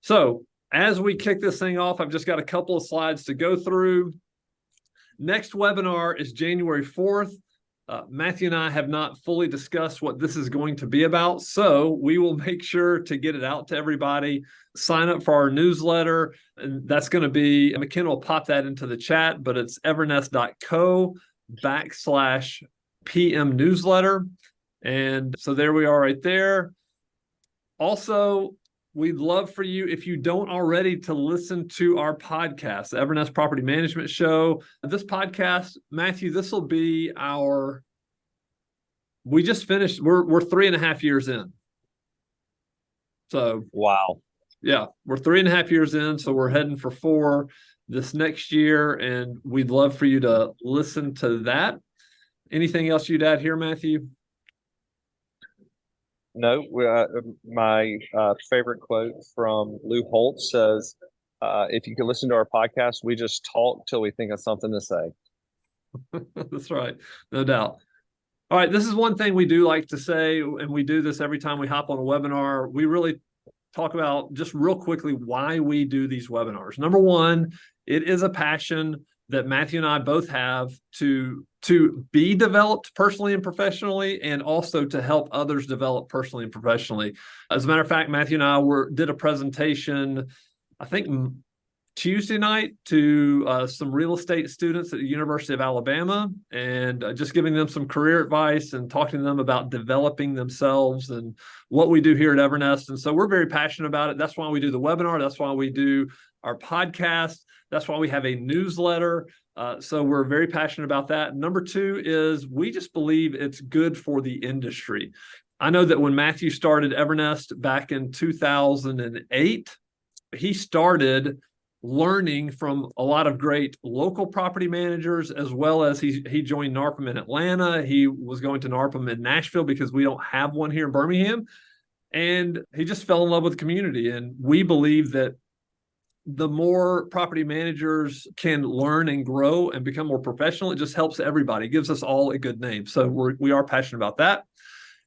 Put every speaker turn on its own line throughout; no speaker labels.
So as we kick this thing off, I've just got a couple of slides to go through. Next webinar is January 4th. Matthew and I have not fully discussed what this is going to be about, so we will make sure to get it out to everybody. Sign up for our newsletter, and that's going to be, McKenna will pop that into the chat, but it's evernest.co/PM newsletter. And so there we are right there. Also, we'd love for you, if you don't already, to listen to our podcast, the Evernest Property Management Show. This podcast, Matthew, this will be we just finished, we're 3.5 years in. So,
wow.
Yeah, we're 3.5 years in, so we're heading for 4 this next year, and we'd love for you to listen to that. Anything else you'd add here, Matthew?
No, my favorite quote from Lou Holtz says, if you can listen to our podcast, we just talk till we think of something to say.
That's right. No doubt. All right. This is one thing we do like to say, and we do this every time we hop on a webinar. We really talk about, just real quickly, why we do these webinars. Number one, it is a passion that Matthew and I both have to be developed personally and professionally, and also to help others develop personally and professionally. As a matter of fact, Matthew and I did a presentation, I think Tuesday night, to some real estate students at the University of Alabama, and just giving them some career advice and talking to them about developing themselves and what we do here at Evernest. And so we're very passionate about it. That's why we do the webinar. That's why we do our podcast. That's why we have a newsletter. So we're very passionate about that. Number two is we just believe it's good for the industry. I know that when Matthew started Evernest back in 2008, he started learning from a lot of great local property managers, as well as he joined NARPM in Atlanta. He was going to NARPM in Nashville because we don't have one here in Birmingham. And he just fell in love with the community. And we believe that the more property managers can learn and grow and become more professional, it just helps everybody. It gives us all a good name. So we are passionate about that.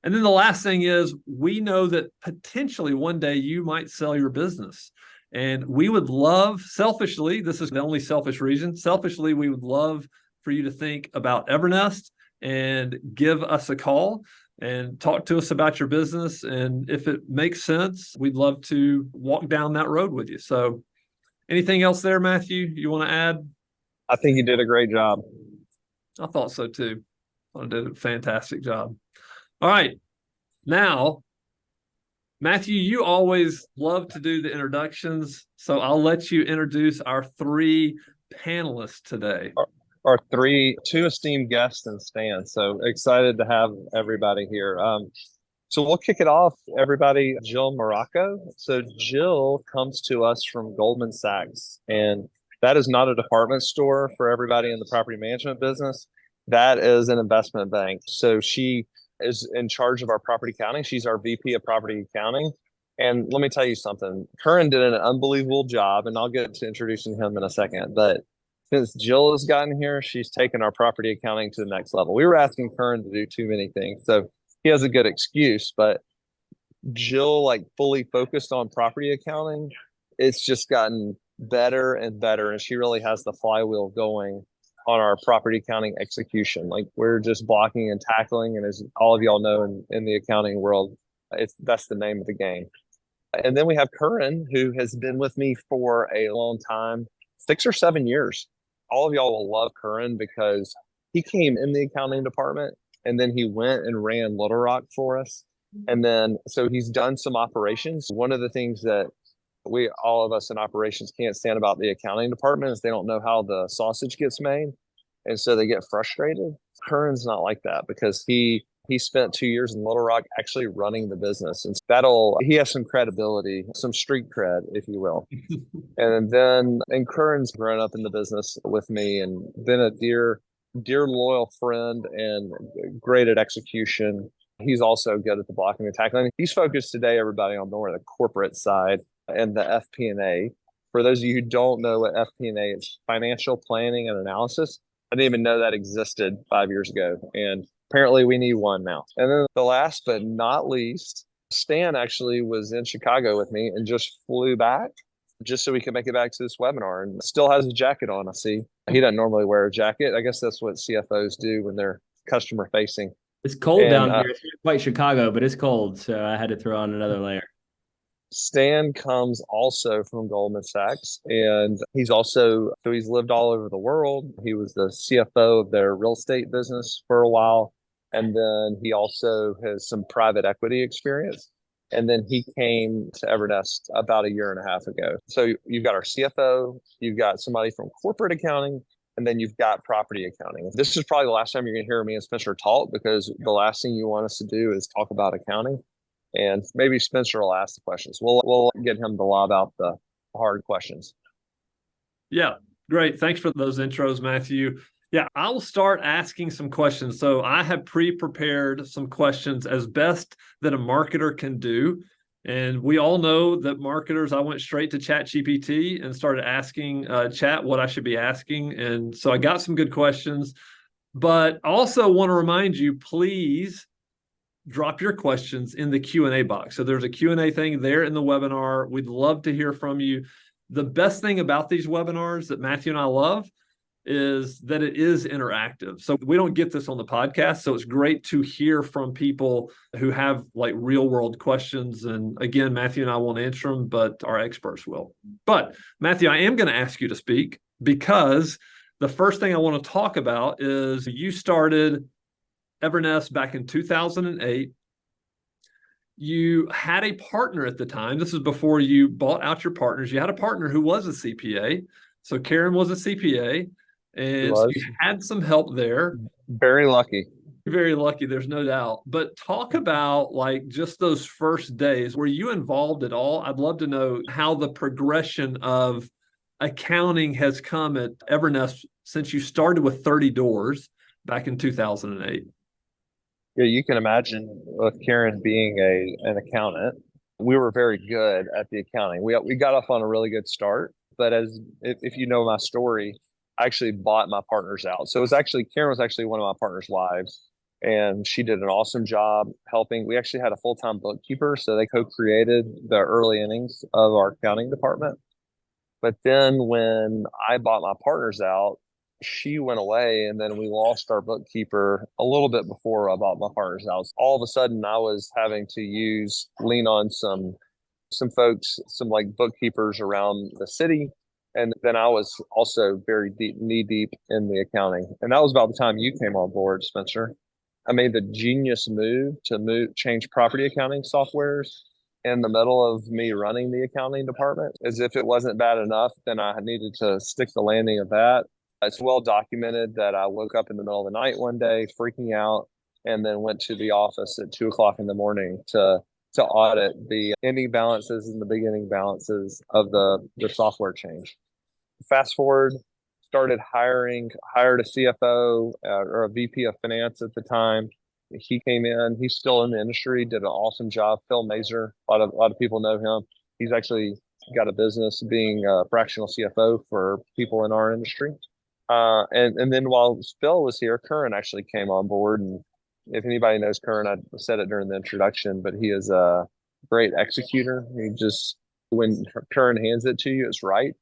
And then the last thing is, we know that potentially one day you might sell your business. And we would love, selfishly, this is the only selfish reason, selfishly, we would love for you to think about Evernest and give us a call and talk to us about your business. And if it makes sense, we'd love to walk down that road with you. So anything else there, Matthew, you want to add?
I think you did a great job.
I thought so too. I did a fantastic job. All right. Now, Matthew, you always love to do the introductions, so I'll let you introduce our 3 panelists today.
Our two esteemed guests and Stan. So excited to have everybody here. So we'll kick it off, everybody. Jill Morocco. So Jill comes to us from Goldman Sachs, and that is not a department store for everybody in the property management business. That is an investment bank. So she is in charge of our property accounting. She's our VP of property accounting. And let me tell you something. Curran did an unbelievable job, and I'll get to introducing him in a second. But since Jill has gotten here, she's taken our property accounting to the next level. We were asking Curran to do too many things, so he has a good excuse. But Jill, fully focused on property accounting, it's just gotten better and better, and she really has the flywheel going on our property accounting execution. We're just blocking and tackling, and as all of y'all know, in the accounting world, that's the name of the game. And then we have Curran, who has been with me for a long time, 6 or 7 years. All of y'all will love Curran because he came in the accounting department, and then he went and ran Little Rock for us. And then, so he's done some operations. One of the things that all of us in operations can't stand about the accounting department is they don't know how the sausage gets made. And so they get frustrated. Curran's not like that because he spent 2 years in Little Rock actually running the business. And he has some credibility, some street cred, if you will. And Curran's grown up in the business with me and been a dear loyal friend and great at execution. He's also good at the blocking and tackling. He's focused today, everybody, on more of the corporate side and the FP&A. For those of you who don't know what FP&A is, financial planning and analysis. I didn't even know that existed 5 years ago. And apparently we need one now. And then the last but not least Stan actually was in Chicago with me and just flew back just so we could make it back to this webinar and still has a jacket on. I see he doesn't normally wear a jacket. I guess that's what CFOs do when they're customer facing.
It's cold
And
down here. It's not quite Chicago, but it's cold, so I had to throw on another layer.
Stan comes also from Goldman Sachs, and he's lived all over the world. He was the CFO of their real estate business for a while, and then he also has some private equity experience. And then he came to Evernest about a year and a half ago. So you've got our CFO, you've got somebody from corporate accounting, and then you've got property accounting. This is probably the last time you're going to hear me and Spencer talk, because the last thing you want us to do is talk about accounting. And maybe Spencer will ask the questions. We'll get him to lob out the hard questions.
Yeah, great. Thanks for those intros, Matthew. Yeah, I'll start asking some questions. So I have pre-prepared some questions as best that a marketer can do. And we all know that marketers, I went straight to ChatGPT and started asking chat what I should be asking. And so I got some good questions. But I also want to remind you, please drop your questions in the Q&A box. So there's a Q&A thing there in the webinar. We'd love to hear from you. The best thing about these webinars that Matthew and I love is that it is interactive. So we don't get this on the podcast. So it's great to hear from people who have like real world questions. And again, Matthew and I won't answer them, but our experts will. But Matthew, I am going to ask you to speak, because the first thing I want to talk about is you started Evernest back in 2008. You had a partner at the time. This is before you bought out your partners. You had a partner who was a CPA. So Karen was a CPA, and so you had some help there.
Very lucky.
Very lucky, there's no doubt. But talk about like just those first days. Were you involved at all? I'd love to know how the progression of accounting has come at Evernest since you started with 30 doors back in 2008.
Yeah, you can imagine with Karen being an accountant, we were very good at the accounting. We got off on a really good start, but if you know my story, I actually bought my partners out. So Karen was actually one of my partners' wives, and she did an awesome job helping. We actually had a full-time bookkeeper, so they co-created the early innings of our accounting department. But then when I bought my partners out, she went away, and then we lost our bookkeeper a little bit before I bought my partner's house. All of a sudden, I was having to lean on some folks, some like bookkeepers around the city. And then I was also very knee deep in the accounting. And that was about the time you came on board, Spencer. I made the genius move to change property accounting softwares in the middle of me running the accounting department. As if it wasn't bad enough, then I needed to stick the landing of that. It's well documented that I woke up in the middle of the night one day freaking out, and then went to the office at 2:00 in the morning to audit the ending balances and the beginning balances of the software change. Fast forward, hired a CFO or a VP of finance at the time. He came in, he's still in the industry, did an awesome job. Phil Mazur, a lot of people know him. He's actually got a business being a fractional CFO for people in our industry. And then while Phil was here, Curran actually came on board. And if anybody knows Curran, I said it during the introduction, but he is a great executor. When Curran hands it to you, it's right.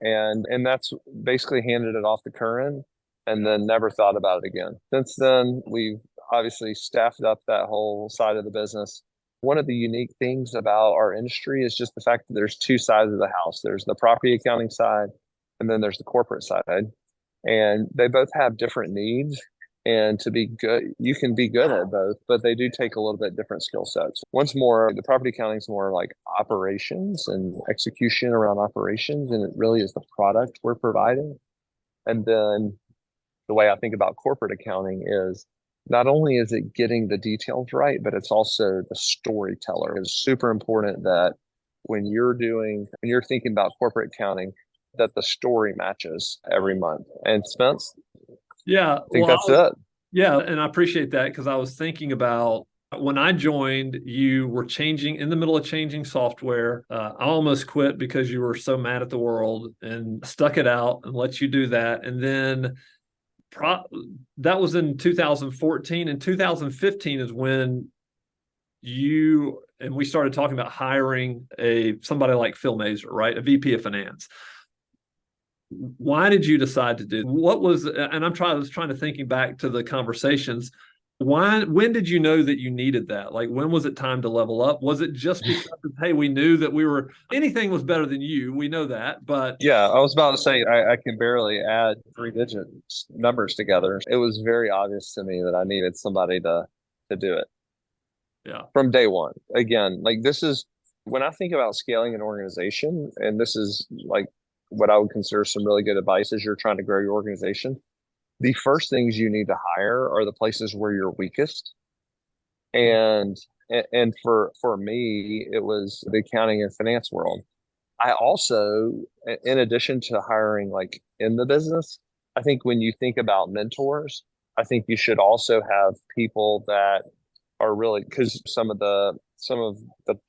And that's basically handed it off to Curran and then never thought about it again. Since then, we've obviously staffed up that whole side of the business. One of the unique things about our industry is just the fact that there's two sides of the house. There's the property accounting side, and then there's the corporate side. And they both have different needs. And to be good, you can be good at both, but they do take a little bit different skill sets. Once more, the property accounting is more like operations and execution around operations, and it really is the product we're providing. And then the way I think about corporate accounting is not only is it getting the details right, but it's also the storyteller. It's super important that when you're thinking about corporate accounting, that the story matches every month. And Spence?
Yeah.
I think that's it.
Yeah. And I appreciate that, because I was thinking about when I joined, you were in the middle of changing software. I almost quit because you were so mad at the world and stuck it out and let you do that. And then that was in 2014. And 2015 is when you and we started talking about hiring somebody like Phil Mazer, right? A VP of finance. Why did you decide to do what was, and I was trying to thinking back to the conversations. When did you know that you needed that? Like, when was it time to level up? Was it just because, hey, we knew that anything was better than you? We know that, but
Yeah, I was about to say I can barely add 3-digit numbers together. It was very obvious to me that I needed somebody to do it.
Yeah.
From day one. Again, like this is when I think about scaling an organization, and this is like what I would consider some really good advice as you're trying to grow your organization. The first things you need to hire are the places where you're weakest. And for me, it was the accounting and finance world. I also, in addition to hiring like in the business, I think when you think about mentors, I think you should also have people that are really, because some of the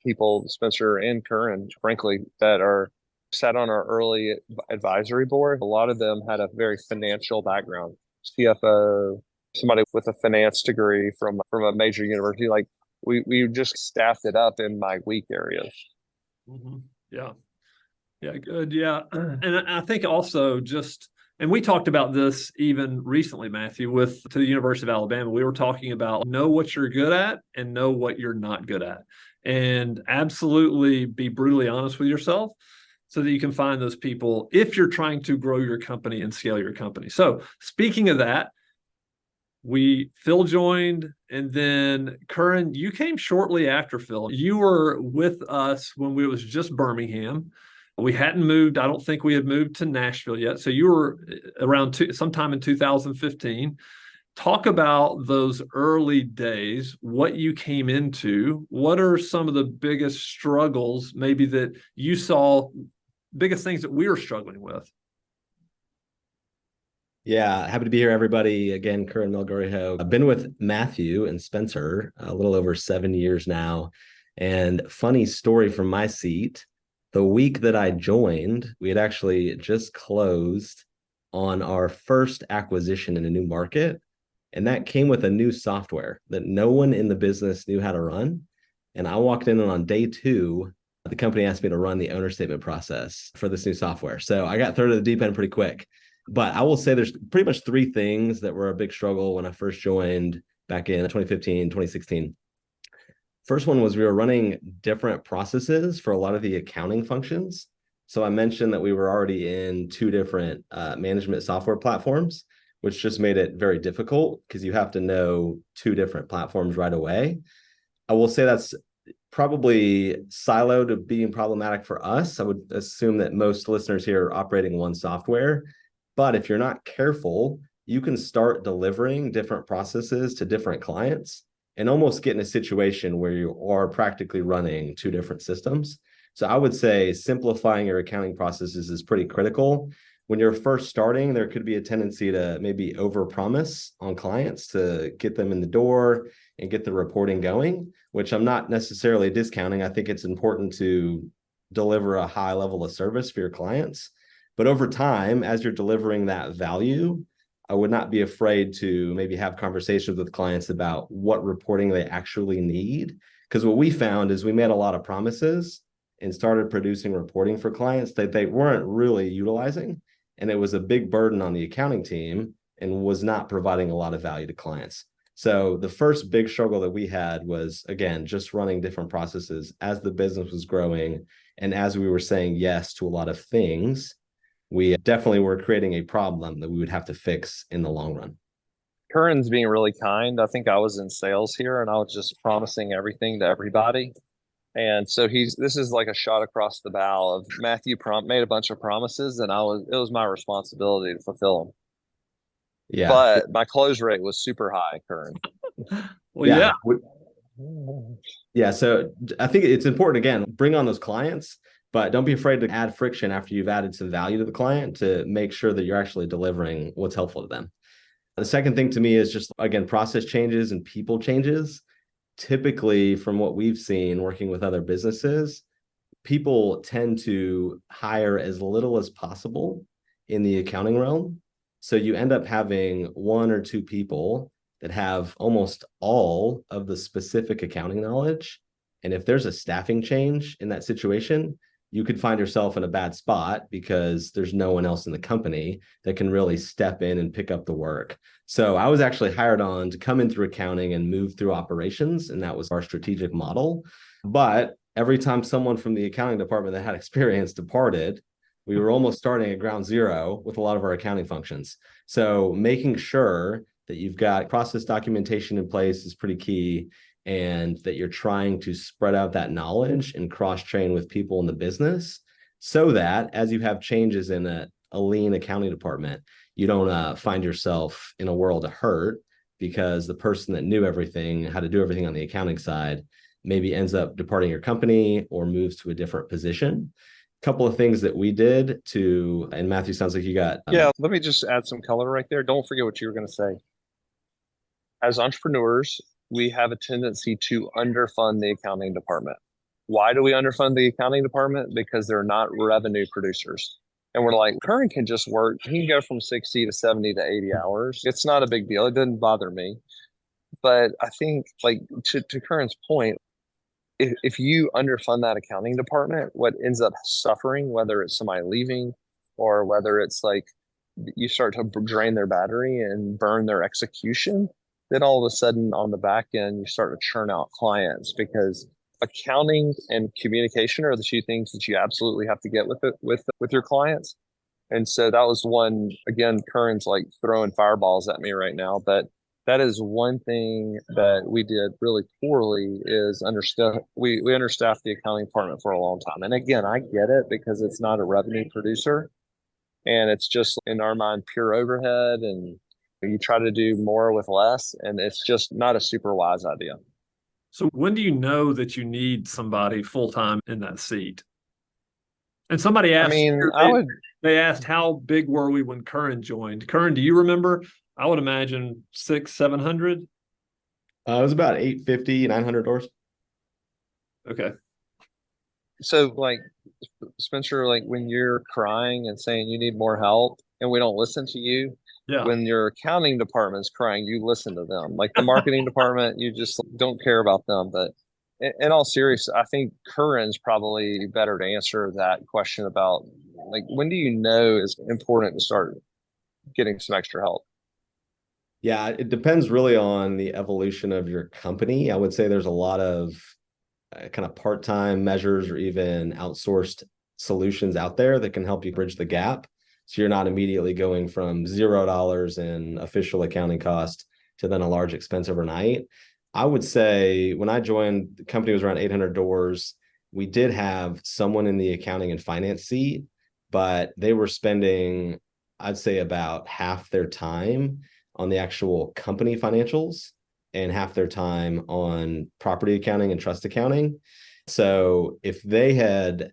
people, Spencer and Curran, frankly, that are sat on our early advisory board, a lot of them had a very financial background, CFO, somebody with a finance degree from a major university. Like we just staffed it up in my weak areas.
Mm-hmm. Yeah. Yeah, good. Yeah. And I think also and we talked about this even recently, Matthew, to the University of Alabama. We were talking about know what you're good at and know what you're not good at. And absolutely be brutally honest with yourself so that you can find those people if you're trying to grow your company and scale your company. So speaking of that, Phil joined, and then Curran, you came shortly after Phil. You were with us when it was just Birmingham. We hadn't moved. I don't think we had moved to Nashville yet. So you were around sometime in 2015. Talk about those early days, what you came into. What are some of the biggest struggles maybe that you saw, biggest things that we were struggling with?
Yeah, happy to be here, everybody. Again, Curran Melgoriho. I've been with Matthew and Spencer a little over 7 years now. And funny story from my seat, the week that I joined, we had actually just closed on our first acquisition in a new market. And that came with a new software that no one in the business knew how to run. And I walked in, and on day 2, the company asked me to run the owner statement process for this new software. So I got thrown to the deep end pretty quick. But I will say there's pretty much 3 things that were a big struggle when I first joined back in 2015, 2016. First one was we were running different processes for a lot of the accounting functions. So I mentioned that we were already in 2 different management software platforms, which just made it very difficult because you have to know 2 different platforms right away. I will say that's probably siloed of being problematic for us. I would assume that most listeners here are operating one software. But if you're not careful, you can start delivering different processes to different clients and almost get in a situation where you are practically running 2 different systems. So I would say simplifying your accounting processes is pretty critical. When you're first starting, there could be a tendency to maybe overpromise on clients to get them in the door and get the reporting going, which I'm not necessarily discounting. I think it's important to deliver a high level of service for your clients. But over time, as you're delivering that value, I would not be afraid to maybe have conversations with clients about what reporting they actually need. Because what we found is we made a lot of promises and started producing reporting for clients that they weren't really utilizing. And it was a big burden on the accounting team and was not providing a lot of value to clients. So the first big struggle that we had was, again, just running different processes as the business was growing. And as we were saying yes to a lot of things, we definitely were creating a problem that we would have to fix in the long run.
Curran's being really kind. I think I was in sales here and I was just promising everything to everybody. And so this is like a shot across the bow of Matthew made a bunch of promises and it was my responsibility to fulfill them.
Yeah.
But my close rate was super high, Curran.
Well, yeah.
Yeah. So I think it's important, again, bring on those clients, but don't be afraid to add friction after you've added some value to the client to make sure that you're actually delivering what's helpful to them. The second thing to me is just, again, process changes and people changes. Typically, from what we've seen working with other businesses, people tend to hire as little as possible in the accounting realm. So you end up having 1 or 2 people that have almost all of the specific accounting knowledge And if there's a staffing change in that situation, you could find yourself in a bad spot because there's no one else in the company that can really step in and pick up the work. So I was actually hired on to come in through accounting and move through operations, and that was our strategic model. But every time someone from the accounting department that had experience departed, we were almost starting at ground zero with a lot of our accounting functions. So making sure that you've got process documentation in place is pretty key, and that you're trying to spread out that knowledge and cross-train with people in the business so that as you have changes in a lean accounting department, you don't find yourself in a world of hurt because the person that knew everything, how to do everything on the accounting side, maybe ends up departing your company or moves to a different position. Couple of things that we did to, and Matthew, sounds like you got.
Yeah, let me just add some color right there. Don't forget what you were going to say. As entrepreneurs, we have a tendency to underfund the accounting department. Why do we underfund the accounting department? Because they're not revenue producers. And we're like, Curran can just work. He can go from 60 to 70 to 80 hours. It's not a big deal. It doesn't bother me. But I think, like, to Curran's point, if you underfund that accounting department, what ends up suffering, whether it's somebody leaving or whether it's like you start to drain their battery and burn their execution, then all of a sudden on the back end, you start to churn out clients, because accounting and communication are the two things that you absolutely have to get with your clients. And so that was one, again, Curran's like throwing fireballs at me right now, but that is one thing that we did really poorly is we understaffed the accounting department for a long time. And again, I get it because it's not a revenue producer and it's just in our mind pure overhead, and you try to do more with less, and it's just not a super wise idea.
So when do you know that you need somebody full-time in that seat? And somebody asked, they asked, how big were we when Curran joined? Curran, do you remember? I would imagine 600-700.
It was about 850, 900 doors.
Okay.
So like Spencer, like when you're crying and saying you need more help and we don't listen to you,
yeah.
When your accounting department's crying, you listen to them. Like the marketing department, you just don't care about them. But in all seriousness, I think Curran's probably better to answer that question about like when do you know is important to start getting some extra help?
Yeah, it depends really on the evolution of your company. I would say there's a lot of kind of part-time measures or even outsourced solutions out there that can help you bridge the gap. So you're not immediately going from $0 in official accounting cost to then a large expense overnight. I would say when I joined, the company was around 800 doors. We did have someone in the accounting and finance seat, but they were spending, I'd say, about half their time on the actual company financials and half their time on property accounting and trust accounting. So if they had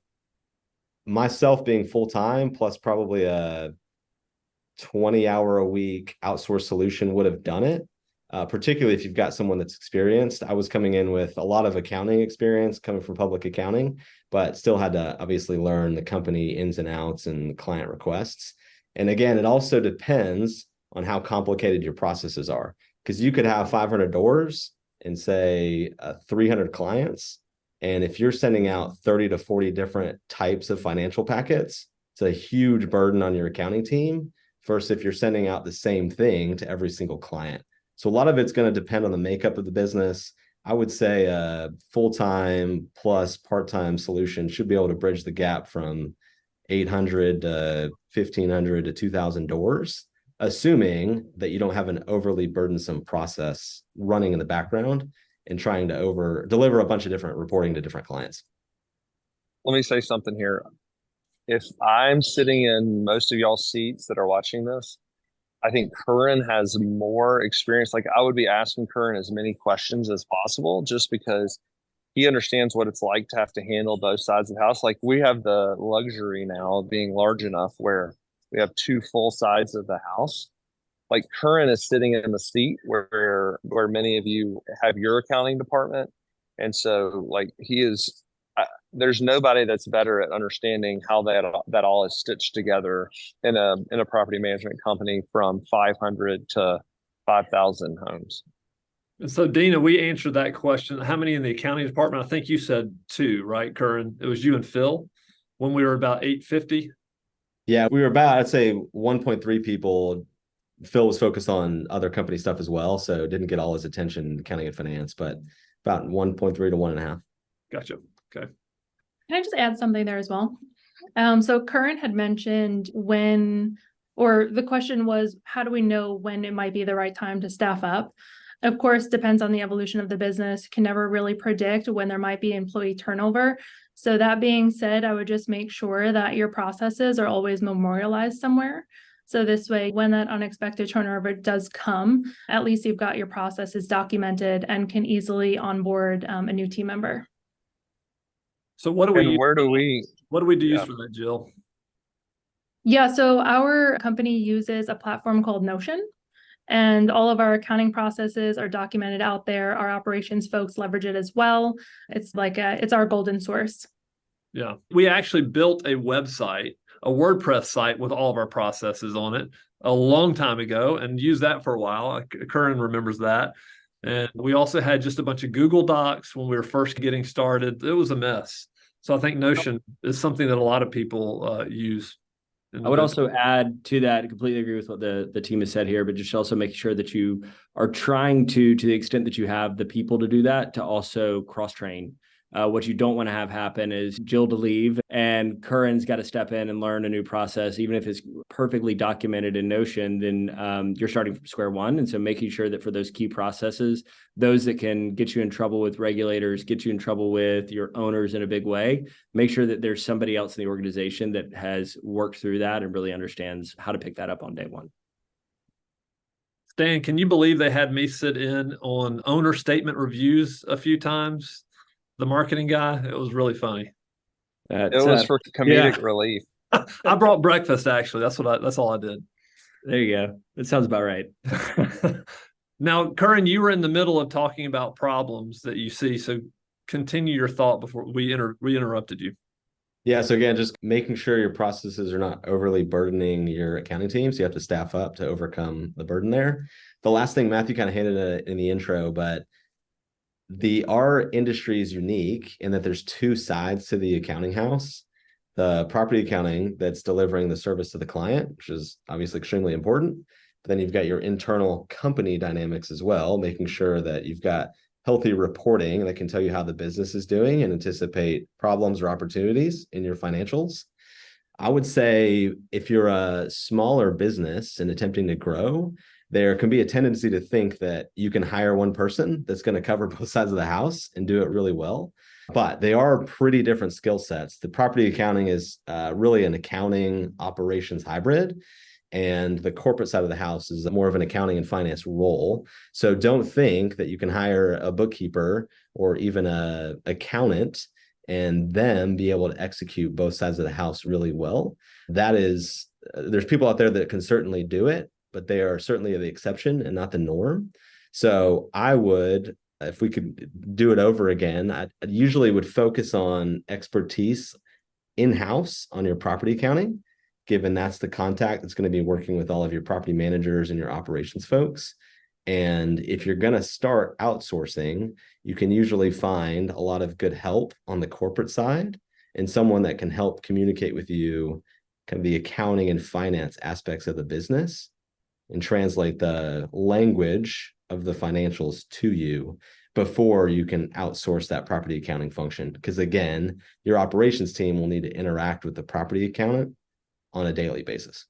myself being full-time plus probably a 20-hour-a-week outsourced solution would have done it, particularly if you've got someone that's experienced. I was coming in with a lot of accounting experience coming from public accounting, but still had to obviously learn the company ins and outs and client requests. And again, it also depends on how complicated your processes are, because you could have 500 doors and say 300 clients. And if you're sending out 30 to 40 different types of financial packets, it's a huge burden on your accounting team versus if you're sending out the same thing to every single client. So a lot of it's going to depend on the makeup of the business. I would say a full-time plus part-time solution should be able to bridge the gap from 800 to 1,500 to 2,000 doors, assuming that you don't have an overly burdensome process running in the background and trying to deliver a bunch of different reporting to different clients.
Let me say something here. If I'm sitting in most of y'all's seats that are watching this, I think Curran has more experience. Like I would be asking Curran as many questions as possible just because he understands what it's like to have to handle both sides of the house. Like we have the luxury now of being large enough where we have two full sides of the house. Like Curran is sitting in the seat where many of you have your accounting department. And so like he is, there's nobody that's better at understanding how that all is stitched together in a property management company from 500 to 5,000 homes.
And so, Dina, we answered that question. How many in the accounting department? I think you said 2, right, Curran? It was you and Phil when we were about 850.
Yeah, we were about, I'd say 1.3 people. Phil was focused on other company stuff as well, so didn't get all his attention in accounting and finance, but about 1.3 to 1.5.
Gotcha. Okay.
Can I just add something there as well? So Current had mentioned or the question was, how do we know when it might be the right time to staff up? Of course, depends on the evolution of the business, can never really predict when there might be employee turnover. So that being said, I would just make sure that your processes are always memorialized somewhere. So this way, when that unexpected turnover does come, at least you've got your processes documented and can easily onboard a new team member.
So what do we
And
use?
where do we?
What do we use
Yeah.
for that, Jill?
Yeah, so our company uses a platform called Notion, and all of our accounting processes are documented out there. Our operations folks leverage it as well. It's it's our golden source.
Yeah, we actually built a website, a WordPress site with all of our processes on it a long time ago and used that for a while. Curran remembers that. And we also had just a bunch of Google Docs when we were first getting started. It was a mess. So I think Notion is something that a lot of people use.
I would also add to that, completely agree with what the team has said here, but just also making sure that you are trying to the extent that you have the people to do that, to also cross-train. What you don't want to have happen is Jill to leave and Curran's got to step in and learn a new process. Even if it's perfectly documented in Notion, then you're starting from square one. And so making sure that for those key processes, those that can get you in trouble with regulators, get you in trouble with your owners in a big way, make sure that there's somebody else in the organization that has worked through that and really understands how to pick that up on day one.
Stan, can you believe they had me sit in on owner statement reviews a few times? The marketing guy, it was really funny.
It was for comedic relief.
I brought breakfast, actually. That's all I did.
There you go. That sounds about right.
Now, Curran, you were in the middle of talking about problems that you see. So continue your thought before we interrupted you.
Yeah, so again, just making sure your processes are not overly burdening your accounting team. So you have to staff up to overcome the burden there. The last thing Matthew kind of hinted in the intro, but our industry is unique in that there's 2 sides to the accounting house. The property accounting that's delivering the service to the client, which is obviously extremely important. But then you've got your internal company dynamics as well, making sure that you've got healthy reporting that can tell you how the business is doing and anticipate problems or opportunities in your financials. I would say if you're a smaller business and attempting to grow, there can be a tendency to think that you can hire one person that's going to cover both sides of the house and do it really well. But they are pretty different skill sets. The property accounting is really an accounting operations hybrid, and the corporate side of the house is more of an accounting and finance role. So don't think that you can hire a bookkeeper or even an accountant and then be able to execute both sides of the house really well. There's people out there that can certainly do it, but they are certainly the exception and not the norm. So I would, if we could do it over again, I usually would focus on expertise in-house on your property accounting, given that's the contact that's going to be working with all of your property managers and your operations folks. And if you're going to start outsourcing, you can usually find a lot of good help on the corporate side and someone that can help communicate with you kind of the accounting and finance aspects of the business and translate the language of the financials to you before you can outsource that property accounting function. Because again, your operations team will need to interact with the property accountant on a daily basis.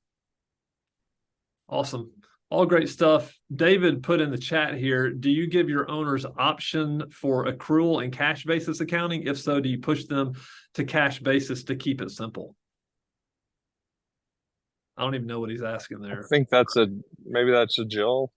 Awesome. All great stuff. David put in the chat here, do you give your owners option for accrual and cash basis accounting? If so, do you push them to cash basis to keep it simple? I don't even know what he's asking there.
I think maybe that's a Jill.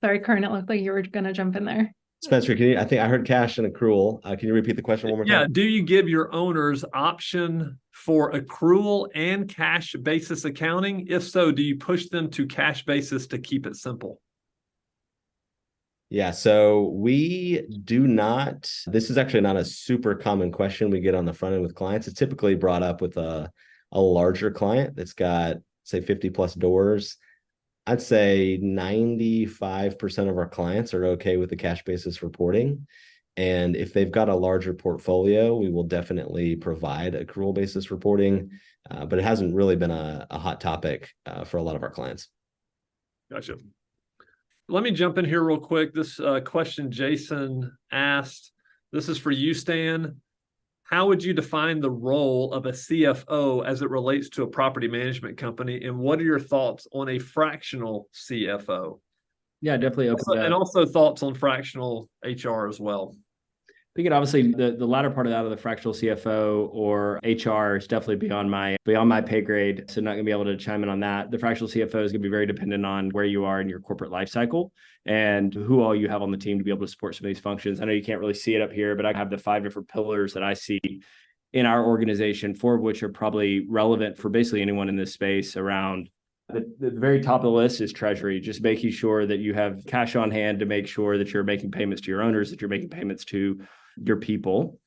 Sorry, Kern, it looked like you were going to jump in there.
Spencer, I think I heard cash and accrual. Can you repeat the question one more time?
Yeah. Do you give your owners option for accrual and cash basis accounting? If so, do you push them to cash basis to keep it simple?
Yeah, so we do not. This is actually not a super common question we get on the front end with clients. It's typically brought up with a larger client that's got, say, 50 plus doors. I'd say 95% of our clients are okay with the cash basis reporting. And if they've got a larger portfolio, we will definitely provide accrual basis reporting. But it hasn't really been a hot topic for a lot of our clients.
Gotcha. Let me jump in here real quick. This question Jason asked, this is for you, Stan. How would you define the role of a CFO as it relates to a property management company? And what are your thoughts on a fractional CFO?
Yeah, definitely open
And also thoughts on fractional HR as well.
Thinking obviously the latter part of that, of the fractional CFO or HR, is definitely beyond my pay grade. So not gonna be able to chime in on that. The fractional CFO is gonna be very dependent on where you are in your corporate life cycle and who all you have on the team to be able to support some of these functions. I know you can't really see it up here, but I have the 5 different pillars that I see in our organization, 4 of which are probably relevant for basically anyone in this space. Around the very top of the list is treasury, just making sure that you have cash on hand to make sure that you're making payments to your owners, that you're making payments to your people.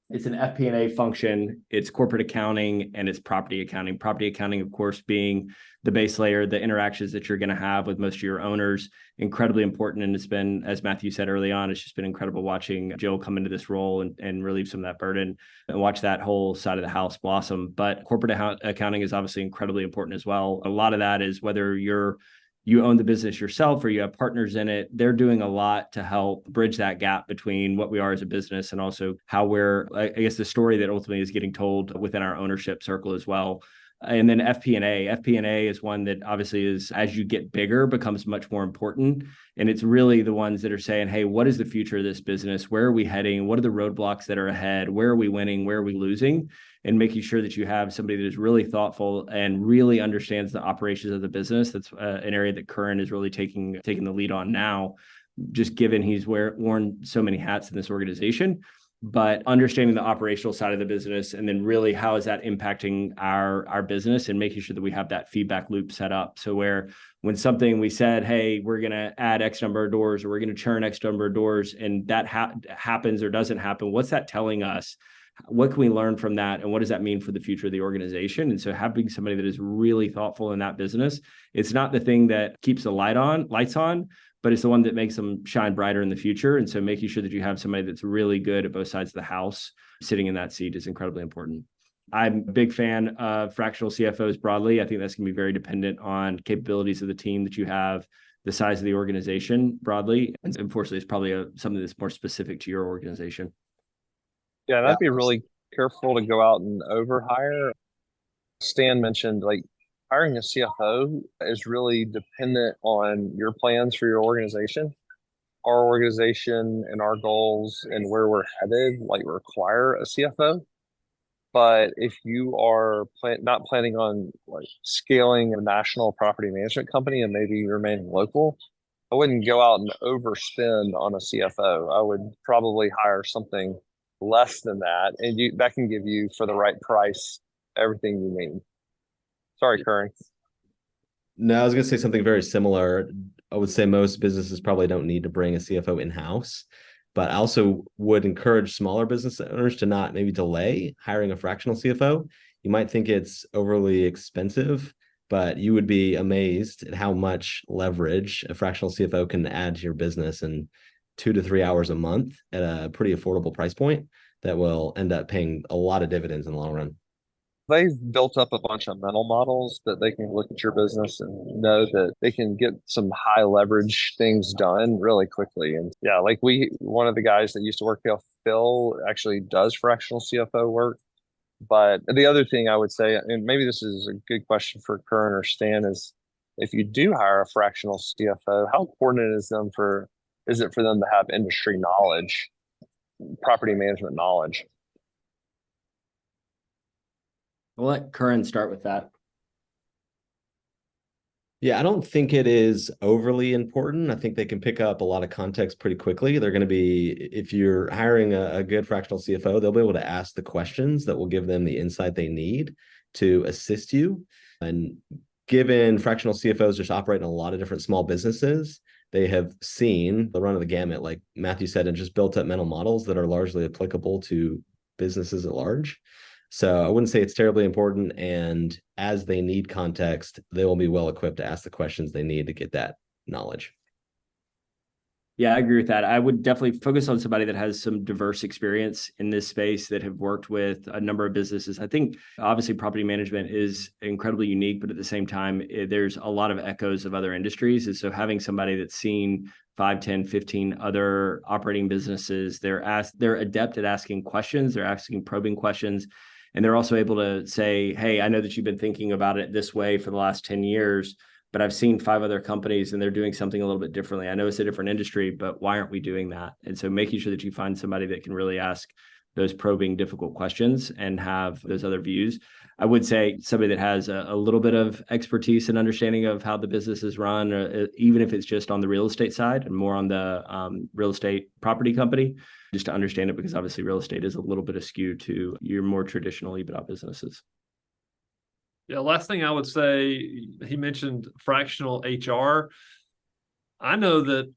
It's an FP&A function, it's corporate accounting, and it's property accounting. Property accounting, of course, being the base layer, the interactions that you're going to have with most of your owners, incredibly important. And it's been, as Matthew said early on, it's just been incredible watching Jill come into this role and relieve some of that burden and watch that whole side of the house blossom. But corporate accounting is obviously incredibly important as well. A lot of that is whether you own the business yourself or you have partners in it, they're doing a lot to help bridge that gap between what we are as a business and also how we're, I guess, the story that ultimately is getting told within our ownership circle as well. And then FP&A is one that obviously is, as you get bigger, becomes much more important. And it's really the ones that are saying, hey, what is the future of this business? Where are we heading? What are the roadblocks that are ahead? Where are we winning? Where are we losing? And making sure that you have somebody that is really thoughtful and really understands the operations of the business. That's an area that Curran is really taking the lead on now, just given he's worn so many hats in this organization. But understanding the operational side of the business, and then really how is that impacting our business, and making sure that we have that feedback loop set up. So where when something we said, hey, we're going to add X number of doors, or we're going to churn X number of doors, and that happens or doesn't happen, what's that telling us? What can we learn from that? And what does that mean for the future of the organization? And so having somebody that is really thoughtful in that business, it's not the thing that keeps the lights on, but it's the one that makes them shine brighter in the future. And so making sure that you have somebody that's really good at both sides of the house sitting in that seat is incredibly important. I'm a big fan of fractional CFOs broadly. I think that's going to be very dependent on capabilities of the team that you have, the size of the organization broadly. And unfortunately, it's probably something that's more specific to your organization.
Yeah, and I'd be really careful to go out and overhire. Stan mentioned like hiring a CFO is really dependent on your plans for your organization. Our organization and our goals and where we're headed like require a CFO. But if you are not planning on like scaling a national property management company and maybe remaining local, I wouldn't go out and overspend on a CFO. I would probably hire something less than that, and that can give you, for the right price, everything you need. Sorry, Curran.
No, I was going to say something very similar. I would say most businesses probably don't need to bring a CFO in-house, but I also would encourage smaller business owners to not maybe delay hiring a fractional CFO. You might think it's overly expensive, but you would be amazed at how much leverage a fractional CFO can add to your business in 2 to 3 hours a month at a pretty affordable price point that will end up paying a lot of dividends in the long run.
They've built up a bunch of mental models that they can look at your business and know that they can get some high leverage things done really quickly. And yeah, like one of the guys that used to work here, Phil, actually does fractional CFO work. But the other thing I would say, and maybe this is a good question for Curran or Stan, is if you do hire a fractional CFO, how important is it for them to have industry knowledge, property management knowledge?
We'll let Curran start with that.
Yeah, I don't think it is overly important. I think they can pick up a lot of context pretty quickly. They're going to be, if you're hiring a good fractional CFO, they'll be able to ask the questions that will give them the insight they need to assist you. And given fractional CFOs just operate in a lot of different small businesses, they have seen the run of the gamut, like Matthew said, and just built up mental models that are largely applicable to businesses at large. So I wouldn't say it's terribly important. And as they need context, they will be well equipped to ask the questions they need to get that knowledge.
Yeah, I agree with that. I would definitely focus on somebody that has some diverse experience in this space, that have worked with a number of businesses. I think obviously property management is incredibly unique, but at the same time, there's a lot of echoes of other industries. And so having somebody that's seen 5, 10, 15 other operating businesses, they're adept at asking questions, they're asking probing questions. And they're also able to say, hey, I know that you've been thinking about it this way for the last 10 years. But I've seen 5 other companies and they're doing something a little bit differently. I know it's a different industry, but why aren't we doing that? And so making sure that you find somebody that can really ask those probing, difficult questions and have those other views. I would say somebody that has a little bit of expertise and understanding of how the business is run, even if it's just on the real estate side and more on the real estate property company, just to understand it, because obviously real estate is a little bit askew to your more traditional EBITDA businesses.
Yeah, last thing I would say, he mentioned fractional HR. I know that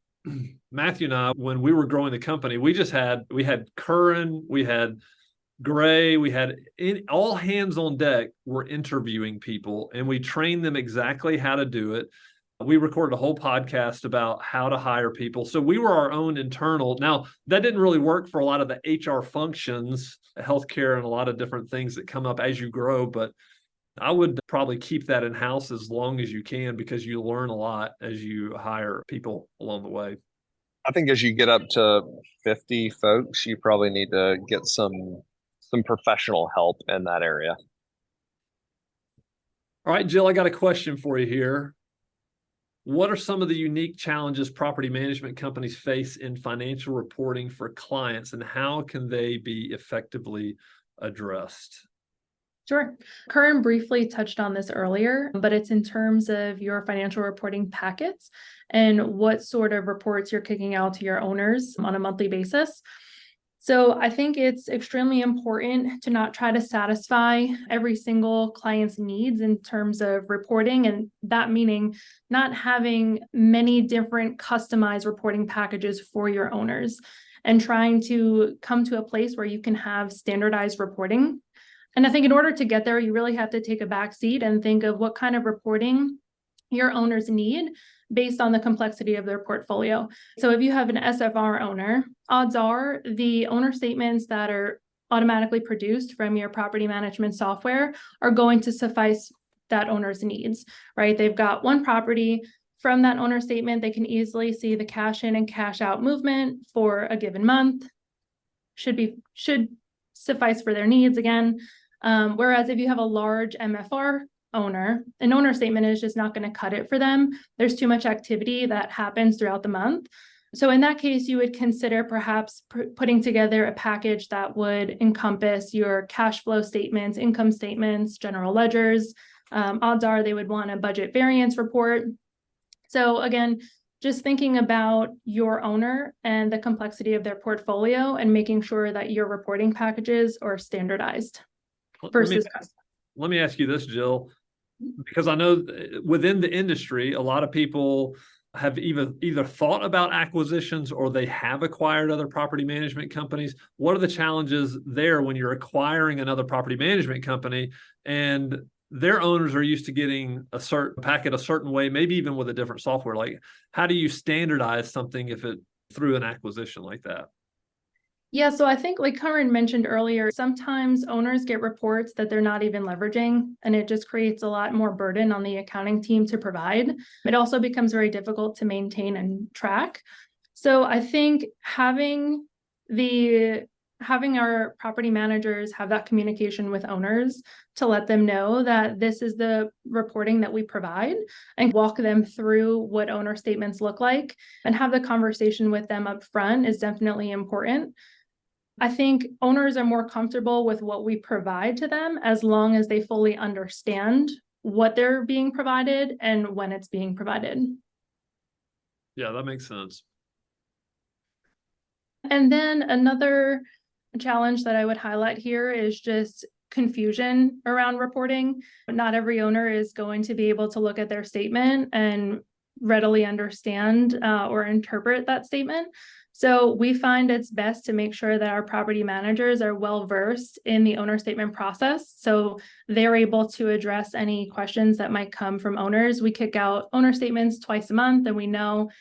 Matthew and I, when we were growing the company, we had Curran, we had Gray, we had all hands on deck were interviewing people, and we trained them exactly how to do it. We recorded a whole podcast about how to hire people. So we were our own internal. Now, that didn't really work for a lot of the HR functions, healthcare, and a lot of different things that come up as you grow, but I would probably keep that in-house as long as you can, because you learn a lot as you hire people along the way.
I think as you get up to 50 folks, you probably need to get some professional help in that area.
All right, Jill, I got a question for you here. What are some of the unique challenges property management companies face in financial reporting for clients, and how can they be effectively addressed?
Sure. Curran briefly touched on this earlier, but it's in terms of your financial reporting packets and what sort of reports you're kicking out to your owners on a monthly basis. So I think it's extremely important to not try to satisfy every single client's needs in terms of reporting, and that meaning not having many different customized reporting packages for your owners, and trying to come to a place where you can have standardized reporting. And I think in order to get there, you really have to take a back seat and think of what kind of reporting your owners need based on the complexity of their portfolio. So if you have an SFR owner, odds are the owner statements that are automatically produced from your property management software are going to suffice that owner's needs, right? They've got one property. From that owner statement, they can easily see the cash in and cash out movement for a given month. Should suffice for their needs again. Whereas if you have a large MFR owner, an owner statement is just not going to cut it for them. There's too much activity that happens throughout the month. So in that case, you would consider perhaps putting together a package that would encompass your cash flow statements, income statements, general ledgers. Odds are they would want a budget variance report. So again, just thinking about your owner and the complexity of their portfolio and making sure that your reporting packages are standardized versus custom.
Let me ask you this, Jill, because I know within the industry, a lot of people have either thought about acquisitions or they have acquired other property management companies. What are the challenges there when you're acquiring another property management company and their owners are used to getting a certain packet a certain way, maybe even with a different software? Like, how do you standardize something if it through an acquisition like that?
Yeah, so I think like Curran mentioned earlier, sometimes owners get reports that they're not even leveraging, and it just creates a lot more burden on the accounting team to provide. It also becomes very difficult to maintain and track. So I think having our property managers have that communication with owners to let them know that this is the reporting that we provide, and walk them through what owner statements look like and have the conversation with them up front is definitely important. I think owners are more comfortable with what we provide to them as long as they fully understand what they're being provided and when it's being provided.
Yeah, that makes sense.
And then another challenge that I would highlight here is just confusion around reporting. Not every owner is going to be able to look at their statement and readily understand or interpret that statement. So we find it's best to make sure that our property managers are well versed in the owner statement process. So they're able to address any questions that might come from owners. We kick out owner statements twice a month, and we know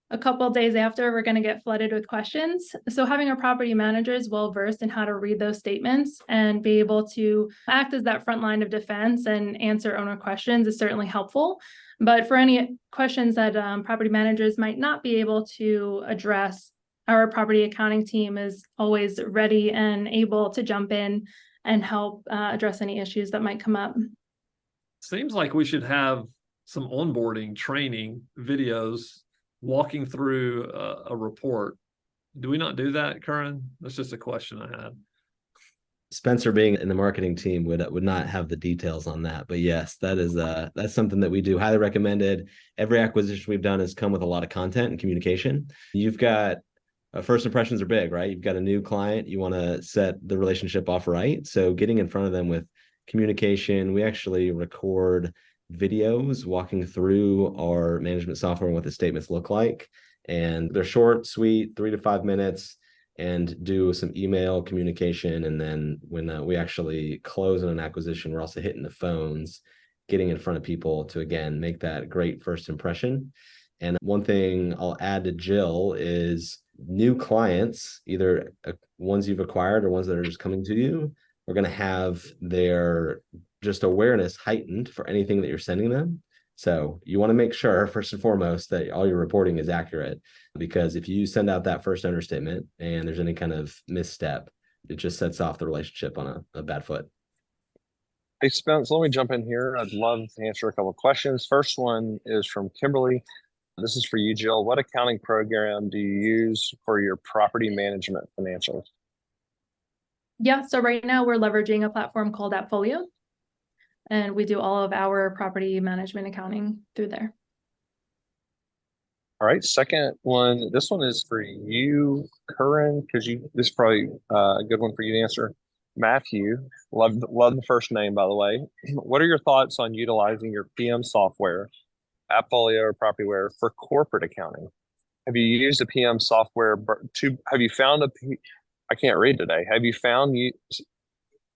a couple of days after we're going to get flooded with questions. So having our property managers well versed in how to read those statements and be able to act as that front line of defense and answer owner questions is certainly helpful. But for any questions that property managers might not be able to address, our property accounting team is always ready and able to jump in and help address any issues that might come up.
Seems like we should have some onboarding training videos walking through a report. Do we not do that, Curran? That's just a question I had.
Spencer, being in the marketing team, would not have the details on that, but yes, that's something that we do. Highly recommended. Every acquisition we've done has come with a lot of content and communication. You've got first impressions are big, right? You've got a new client, you want to set the relationship off right. So getting in front of them with communication, we actually record videos walking through our management software and what the statements look like. And they're short, sweet, 3 to 5 minutes, and do some email communication. And then when we actually close on an acquisition, we're also hitting the phones, getting in front of people to, again, make that great first impression. And one thing I'll add to Jill is new clients, either ones you've acquired or ones that are just coming to you, are going to have their just awareness heightened for anything that you're sending them. So you want to make sure, first and foremost, that all your reporting is accurate, because if you send out that first owner statement and there's any kind of misstep, it just sets off the relationship on a bad foot.
Hey, Spence, let me jump in here. I'd love to answer a couple of questions. First one is from Kimberly. This is for you, Jill. What accounting program do you use for your property management financials?
Yeah, so right now we're leveraging a platform called Appfolio, and we do all of our property management accounting through there.
All right, second one. This one is for you, Curran, because this is probably a good one for you to answer. Matthew, love the first name, by the way. What are your thoughts on utilizing your PM software, Appfolio or Propertyware, for corporate accounting? Have you used a PM software have you found I can't read today. Have you found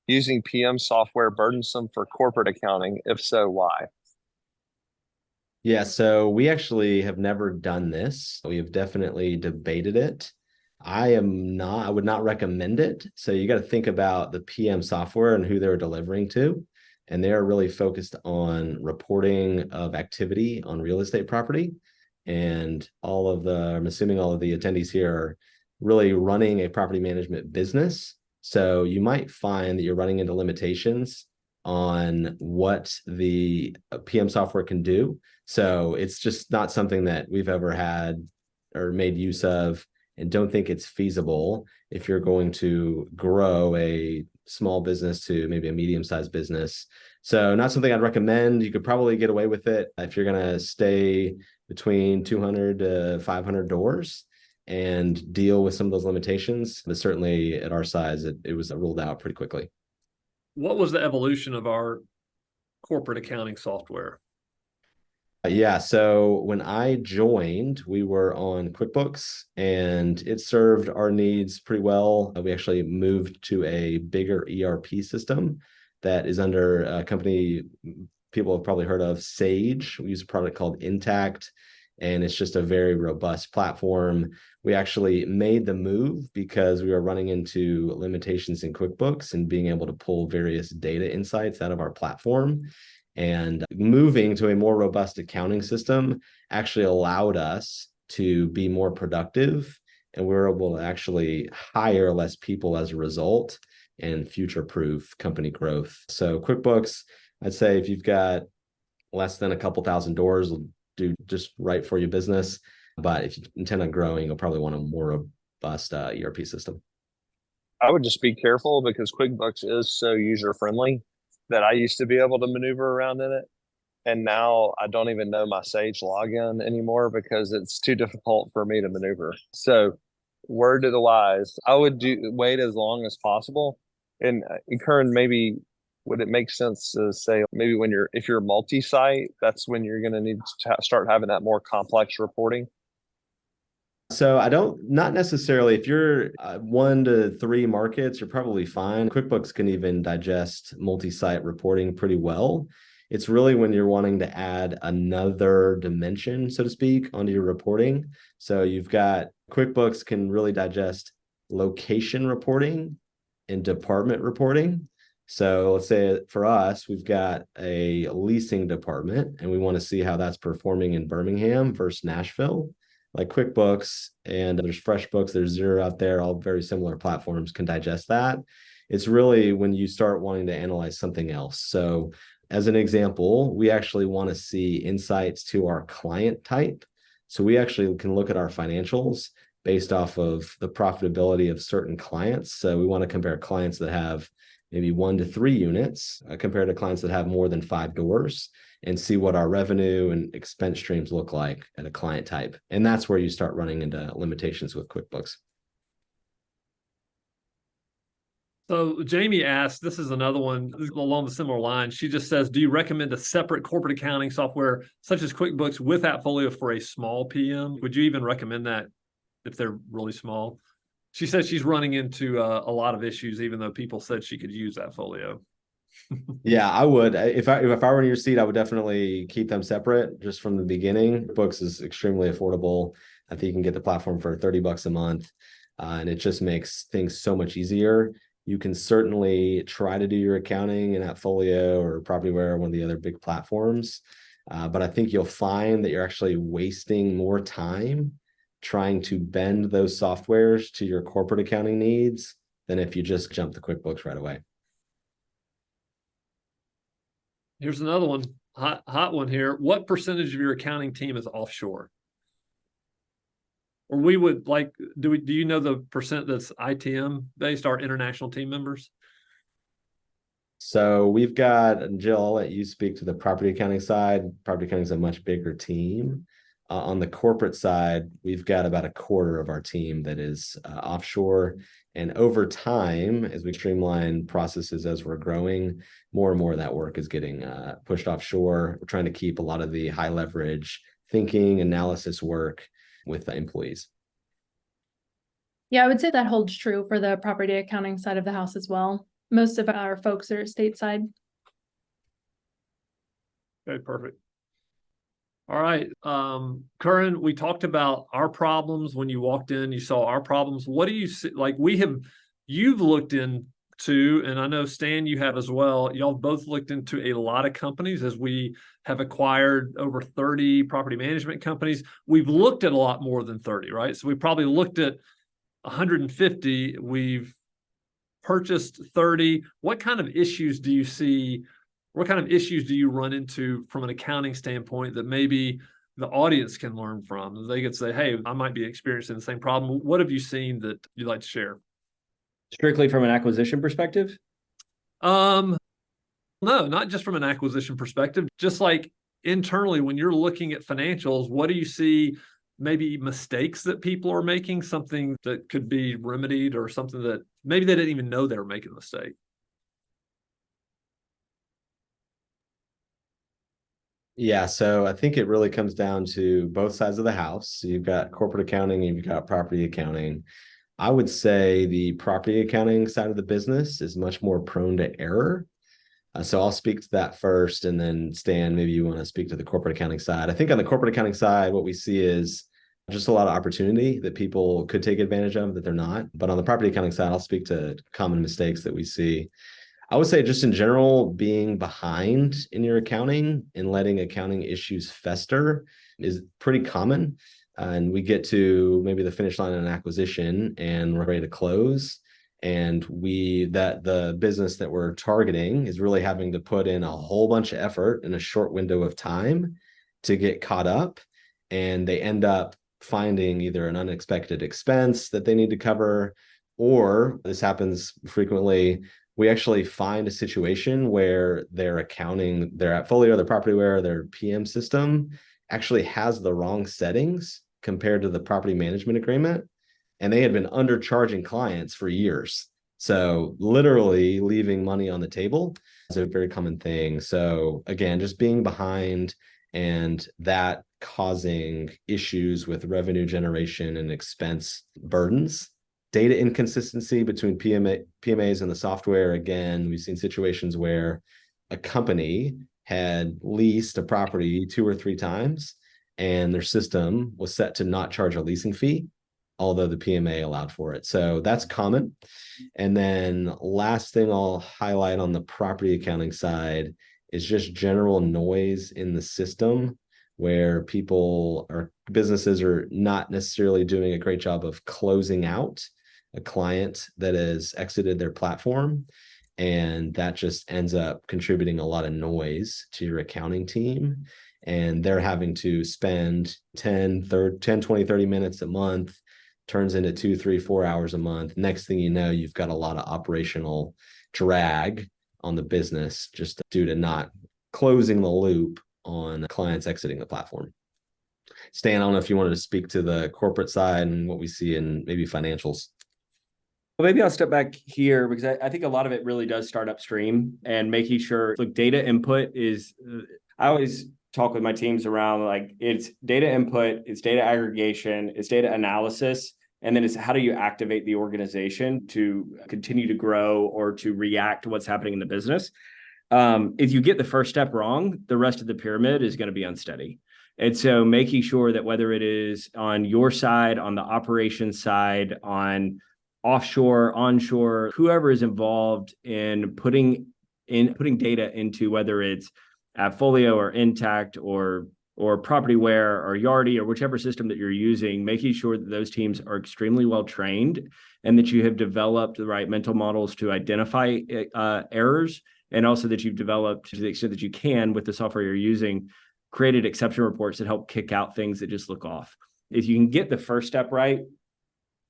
using PM software burdensome for corporate accounting? If so, why?
Yeah, so we actually have never done this. We have definitely debated it. I would not recommend it. So you got to think about the PM software and who they're delivering to. And they're really focused on reporting of activity on real estate property. And I'm assuming all of the attendees here are really running a property management business. So you might find that you're running into limitations on what the PM software can do. So it's just not something that we've ever had or made use of, and don't think it's feasible if you're going to grow a small business to maybe a medium-sized business. So not something I'd recommend. You could probably get away with it if you're going to stay between 200 to 500 doors and deal with some of those limitations. But certainly at our size, it was ruled out pretty quickly.
What was the evolution of our corporate accounting software?
Yeah, so when I joined, we were on QuickBooks and it served our needs pretty well. We actually moved to a bigger ERP system that is under a company people have probably heard of, Sage. We use a product called Intact, and it's just a very robust platform. We actually made the move because we were running into limitations in QuickBooks and being able to pull various data insights out of our platform. And moving to a more robust accounting system actually allowed us to be more productive, and we were able to actually hire less people as a result and future-proof company growth. So QuickBooks, I'd say if you've got less than a couple thousand doors, will do just right for your business. But if you intend on growing, you'll probably want a more robust ERP system.
I would just be careful because QuickBooks is so user-friendly that I used to be able to maneuver around in it. And now I don't even know my Sage login anymore because it's too difficult for me to maneuver. So word to the wise, I would wait as long as possible. And Curran, maybe would it make sense to say maybe if you're multi-site, that's when you're going to need to start having that more complex reporting?
So I don't, not necessarily. If you're 1 to 3 markets, you're probably fine. QuickBooks can even digest multi-site reporting pretty well. It's really when you're wanting to add another dimension, so to speak, onto your reporting. So you've got QuickBooks can really digest location reporting and department reporting. So let's say for us, we've got a leasing department and we want to see how that's performing in Birmingham versus Nashville. Like QuickBooks and there's FreshBooks, there's Xero out there, all very similar platforms can digest that. It's really when you start wanting to analyze something else. So as an example, we actually want to see insights to our client type. So we actually can look at our financials based off of the profitability of certain clients. So we want to compare clients that have maybe 1 to 3 units compared to clients that have more than 5 doors, and see what our revenue and expense streams look like at a client type. And that's where you start running into limitations with QuickBooks.
So Jamie asked, this is another one along the similar lines. She just says, do you recommend a separate corporate accounting software such as QuickBooks with AppFolio for a small PM? Would you even recommend that if they're really small? She says she's running into a lot of issues, even though people said she could use AppFolio.
Yeah, I would. If I were in your seat, I would definitely keep them separate just from the beginning. Books is extremely affordable. I think you can get the platform for $30 a month, and it just makes things so much easier. You can certainly try to do your accounting in AppFolio or Propertyware, one of the other big platforms, but I think you'll find that you're actually wasting more time trying to bend those softwares to your corporate accounting needs than if you just jump to QuickBooks right away.
Here's another one, hot one here. What percentage of your accounting team is offshore? Or we would like, do you know the percent that's ITM based, our international team members?
So we've got, and Jill, I'll let you speak to the property accounting side. Property accounting is a much bigger team. On the corporate side, we've got about 1/4 of our team that is offshore. And over time, as we streamline processes as we're growing, more and more of that work is getting pushed offshore. We're trying to keep a lot of the high leverage thinking, analysis work with the employees.
Yeah, I would say that holds true for the property accounting side of the house as well. Most of our folks are stateside.
Okay, perfect. All right, Curran, we talked about our problems. When you walked in, you saw our problems. What do you see? Like you've looked into, and I know Stan, you have as well. Y'all both looked into a lot of companies as we have acquired over 30 property management companies. We've looked at a lot more than 30, right? So we probably looked at 150. We've purchased 30. What kind of issues do you see? What kind of issues do you run into from an accounting standpoint that maybe the audience can learn from? They could say, hey, I might be experiencing the same problem. What have you seen that you'd like to share?
Strictly from an acquisition perspective?
No, not just from an acquisition perspective, just like internally, when you're looking at financials, what do you see maybe mistakes that people are making, something that could be remedied or something that maybe they didn't even know they were making a mistake?
Yeah, so I think it really comes down to both sides of the house. So you've got corporate accounting and you've got property accounting. I would say the property accounting side of the business is much more prone to error. So I'll speak to that first, and then Stan, maybe you want to speak to the corporate accounting side. I think on the corporate accounting side, what we see is just a lot of opportunity that people could take advantage of that they're not. But on the property accounting side, I'll speak to common mistakes that we see. I would say just in general, being behind in your accounting and letting accounting issues fester is pretty common. And we get to maybe the finish line in an acquisition and we're ready to close. And the business that we're targeting is really having to put in a whole bunch of effort in a short window of time to get caught up. And they end up finding either an unexpected expense that they need to cover, or this happens frequently, we actually find a situation where their accounting, their AppFolio, their Propertyware, their PM system actually has the wrong settings compared to the property management agreement. And they had been undercharging clients for years. So literally leaving money on the table is a very common thing. So again, just being behind and that causing issues with revenue generation and expense burdens. Data inconsistency between PMAs and the software. Again, we've seen situations where a company had leased a property 2 or 3 times and their system was set to not charge a leasing fee, although the PMA allowed for it. So that's common. And then last thing I'll highlight on the property accounting side is just general noise in the system, where people or businesses are not necessarily doing a great job of closing out a client that has exited their platform. And that just ends up contributing a lot of noise to your accounting team. And they're having to spend 10, 20, 30 minutes a month, turns into 2, 3, 4 hours a month. Next thing you know, you've got a lot of operational drag on the business just due to not closing the loop on clients exiting the platform. Stan, I don't know if you wanted to speak to the corporate side and what we see in maybe financials.
Well, maybe I'll step back here because I think a lot of it really does start upstream and making sure, look, data input is, I always talk with my teams around like it's data input, it's data aggregation, it's data analysis, and then it's how do you activate the organization to continue to grow or to react to what's happening in the business. If you get the first step wrong, the rest of the pyramid is going to be unsteady. And so making sure that whether it is on your side, on the operations side, on offshore, onshore, whoever is involved in putting data into whether it's AppFolio or Intact or Propertyware or Yardi or whichever system that you're using, making sure that those teams are extremely well trained and that you have developed the right mental models to identify errors, and also that you've developed, to the extent that you can with the software you're using, created exception reports that help kick out things that just look off. If you can get the first step right,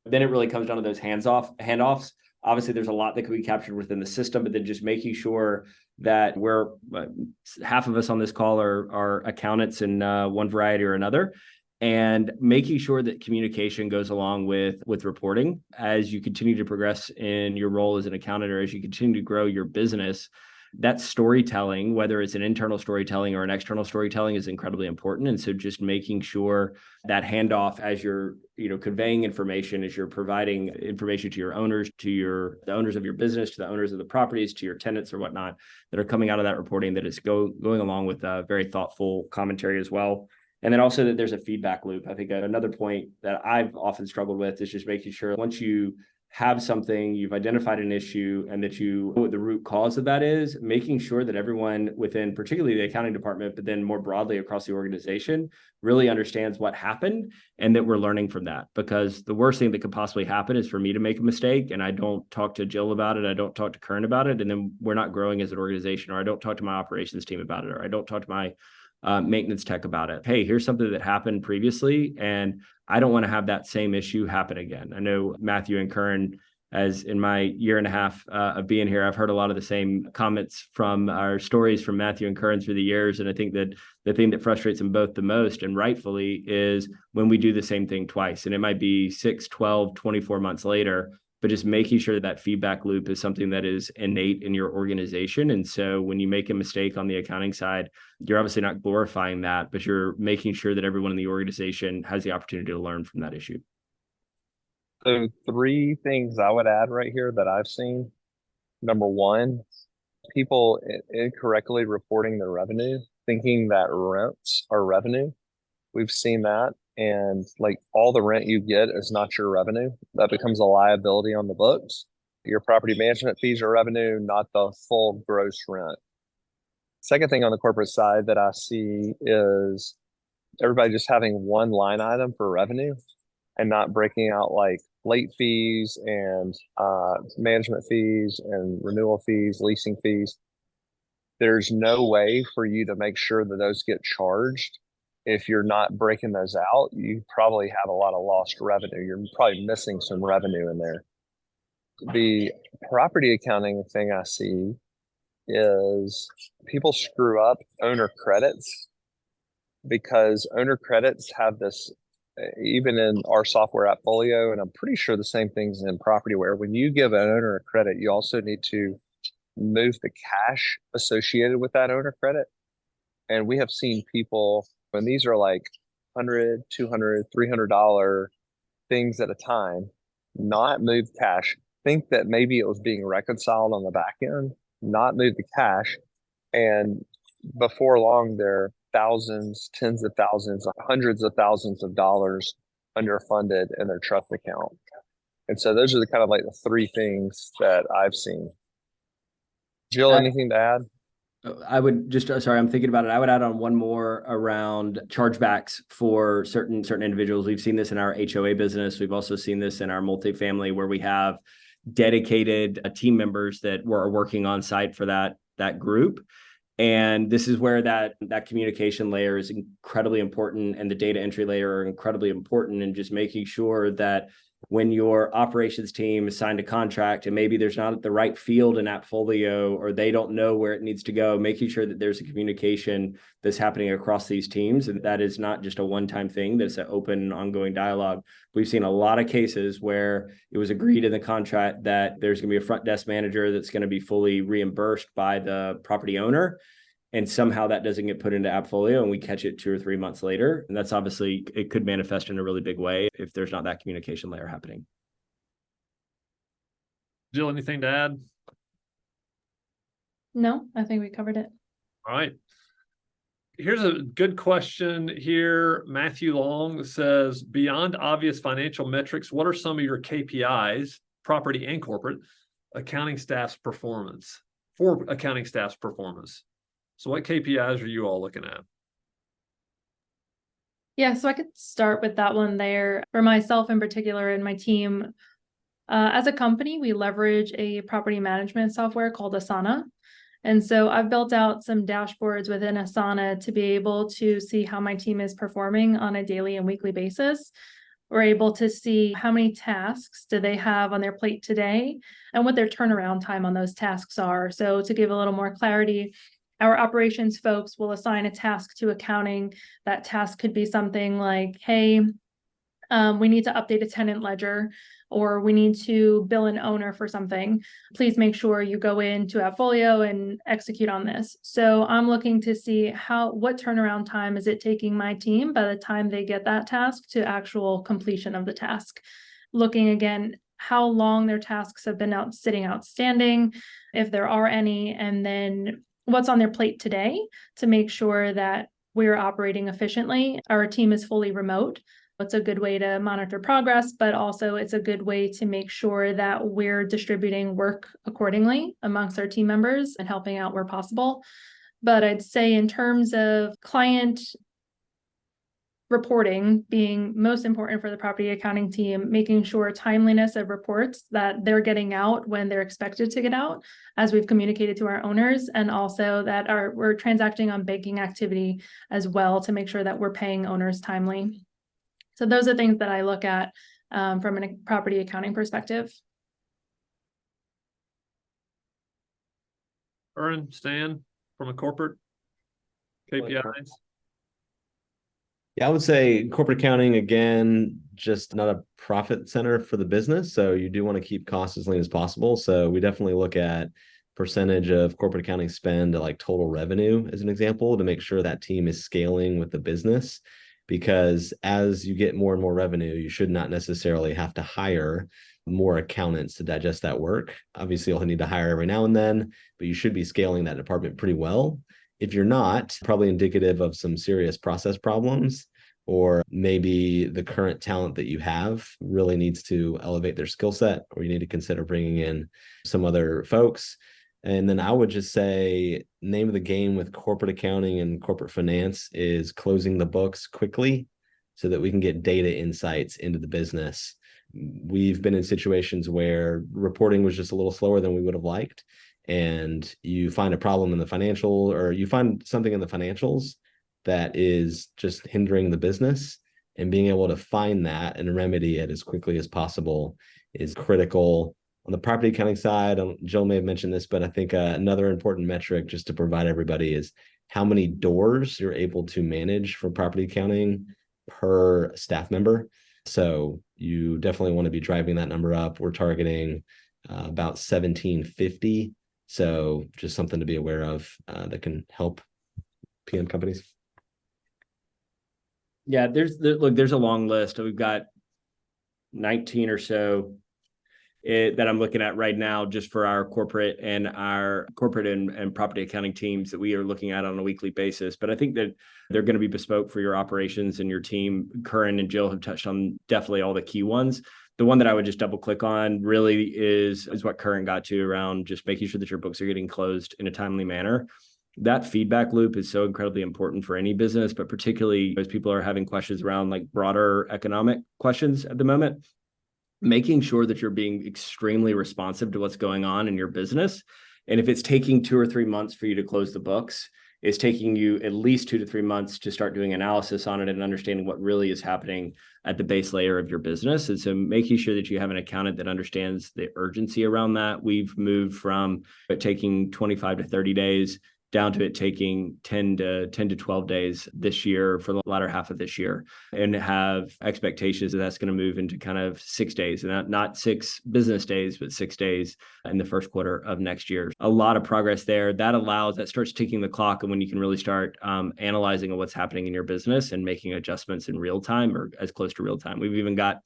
then it really comes down to those handoffs. Obviously, there's a lot that can be captured within the system, but then just making sure that half of us on this call are accountants in one variety or another, and making sure that communication goes along with reporting as you continue to progress in your role as an accountant or as you continue to grow your business. That storytelling, whether it's an internal storytelling or an external storytelling, is incredibly important. And so just making sure that handoff as you're, conveying information, as you're providing information to your owners, to the owners of your business, to the owners of the properties, to your tenants or whatnot, that are coming out of that reporting, that is going along with very thoughtful commentary as well. And then also that there's a feedback loop. I think another point that I've often struggled with is just making sure once you have something, you've identified an issue, and that you know what the root cause of that is, making sure that everyone within particularly the accounting department, but then more broadly across the organization, really understands what happened and that we're learning from that. Because the worst thing that could possibly happen is for me to make a mistake and I don't talk to Jill about it, I don't talk to Kern about it, and then we're not growing as an organization, or I don't talk to my operations team about it, or I don't talk to my maintenance tech about it. Hey, here's something that happened previously, and I don't want to have that same issue happen again. I know Matthew and Kern, as in my year and a half of being here, I've heard a lot of the same comments from our stories from Matthew and Kern through the years. And I think that the thing that frustrates them both the most, and rightfully, is when we do the same thing twice. And it might be 6, 12, 24 months later, but just making sure that feedback loop is something that is innate in your organization. And so when you make a mistake on the accounting side, you're obviously not glorifying that, but you're making sure that everyone in the organization has the opportunity to learn from that issue.
So 3 things I would add right here that I've seen. Number 1, people incorrectly reporting their revenue, thinking that rents are revenue. We've seen that. And like all the rent you get is not your revenue. That becomes a liability on the books. Your property management fees are revenue, not the full gross rent. Second thing on the corporate side that I see is everybody just having one line item for revenue and not breaking out like late fees and management fees and renewal fees, leasing fees. There's no way for you to make sure that those get charged. If you're not breaking those out, you probably have a lot of lost revenue. You're probably missing some revenue in there. The property accounting thing I see is people screw up owner credits, because owner credits have this, even in our software AppFolio, and I'm pretty sure the same things in Propertyware. When you give an owner a credit, you also need to move the cash associated with that owner credit. And we have seen people, and these are like $100, $200, $300 things at a time, not move cash, think that maybe it was being reconciled on the back end, not move the cash. And before long, they're thousands, tens of thousands, hundreds of thousands of dollars underfunded in their trust account. And so those are the kind of like the three things that I've seen. Jill, anything to add?
I would just, sorry, I'm thinking about it. I would add on one more around chargebacks for certain individuals. We've seen this in our HOA business. We've also seen this in our multifamily, where we have dedicated team members that are working on site for that group. And this is where that communication layer is incredibly important, and the data entry layer are incredibly important, and just making sure that when your operations team is signed a contract and maybe there's not the right field in Appfolio, or they don't know where it needs to go, making sure that there's a communication that's happening across these teams, and that is not just a one-time thing, that's an open, ongoing dialogue. We've seen a lot of cases where it was agreed in the contract that there's going to be a front desk manager that's going to be fully reimbursed by the property owner, and somehow that doesn't get put into Appfolio, and we catch it 2 or 3 months later. And that's obviously, it could manifest in a really big way if there's not that communication layer happening.
Jill, anything to add?
No, I think we covered it.
All right. Here's a good question here. Matthew Long says, beyond obvious financial metrics, what are some of your KPIs, property and corporate, accounting staff's performance? So what KPIs are you all looking at?
Yeah, so I could start with that one there. For myself in particular and my team, as a company, we leverage a property management software called Asana. And so I've built out some dashboards within Asana to be able to see how my team is performing on a daily and weekly basis. We're able to see how many tasks do they have on their plate today and what their turnaround time on those tasks are. So to give a little more clarity, our operations folks will assign a task to accounting. That task could be something like, hey, we need to update a tenant ledger, or we need to bill an owner for something. Please make sure you go into Appfolio and execute on this. So I'm looking to see what turnaround time is it taking my team by the time they get that task to actual completion of the task. Looking again, how long their tasks have been sitting outstanding, if there are any, and then what's on their plate today to make sure that we're operating efficiently. Our team is fully remote. It's a good way to monitor progress, but also it's a good way to make sure that we're distributing work accordingly amongst our team members and helping out where possible. But I'd say in terms of client reporting being most important for the property accounting team, making sure timeliness of reports that they're getting out when they're expected to get out, as we've communicated to our owners, and also that we're transacting on banking activity as well to make sure that we're paying owners timely. So those are things that I look at from a property accounting perspective.
Erin, Stan, from a corporate KPIs?
Yeah, I would say corporate accounting, again, just not a profit center for the business. So you do want to keep costs as lean as possible. So we definitely look at percentage of corporate accounting spend to like total revenue as an example, to make sure that team is scaling with the business. Because as you get more and more revenue, you should not necessarily have to hire more accountants to digest that work. Obviously, you'll need to hire every now and then, but you should be scaling that department pretty well. If you're not, probably indicative of some serious process problems, or maybe the current talent that you have really needs to elevate their skill set, or you need to consider bringing in some other folks. And then I would just say, name of the game with corporate accounting and corporate finance is closing the books quickly so that we can get data insights into the business. We've been in situations where reporting was just a little slower than we would have liked. And you find a problem in the financial, or you find something in the financials that is just hindering the business, and being able to find that and remedy it as quickly as possible is critical. On the property accounting side, Jill may have mentioned this, but I think another important metric just to provide everybody is how many doors you're able to manage for property accounting per staff member. So you definitely want to be driving that number up. We're targeting about 1750. So just something to be aware of that can help PM companies?
Yeah, there's a long list. We've got 19 or so that I'm looking at right now, just for our corporate and property accounting teams that we are looking at on a weekly basis. But I think that they're going to be bespoke for your operations and your team. Curran and Jill have touched on definitely all the key ones. The one that I would just double click on really is what Curran got to around just making sure that your books are getting closed in a timely manner. That feedback loop is so incredibly important for any business, but particularly as people are having questions around like broader economic questions at the moment, making sure that you're being extremely responsive to what's going on in your business. And if it's taking 2 or 3 months for you to close the books, it's taking you at least 2 to 3 months to start doing analysis on it and understanding what really is happening at the base layer of your business. And so making sure that you have an accountant that understands the urgency around that. We've moved from it taking 25 to 30 days down to it taking 10 to 12 days this year for the latter half of this year, and have expectations that that's going to move into kind of 6 days, and not 6 business days, but 6 days in the first quarter of next year. A lot of progress there. That starts ticking the clock, and when you can really start analyzing what's happening in your business and making adjustments in real time or as close to real time. We've even got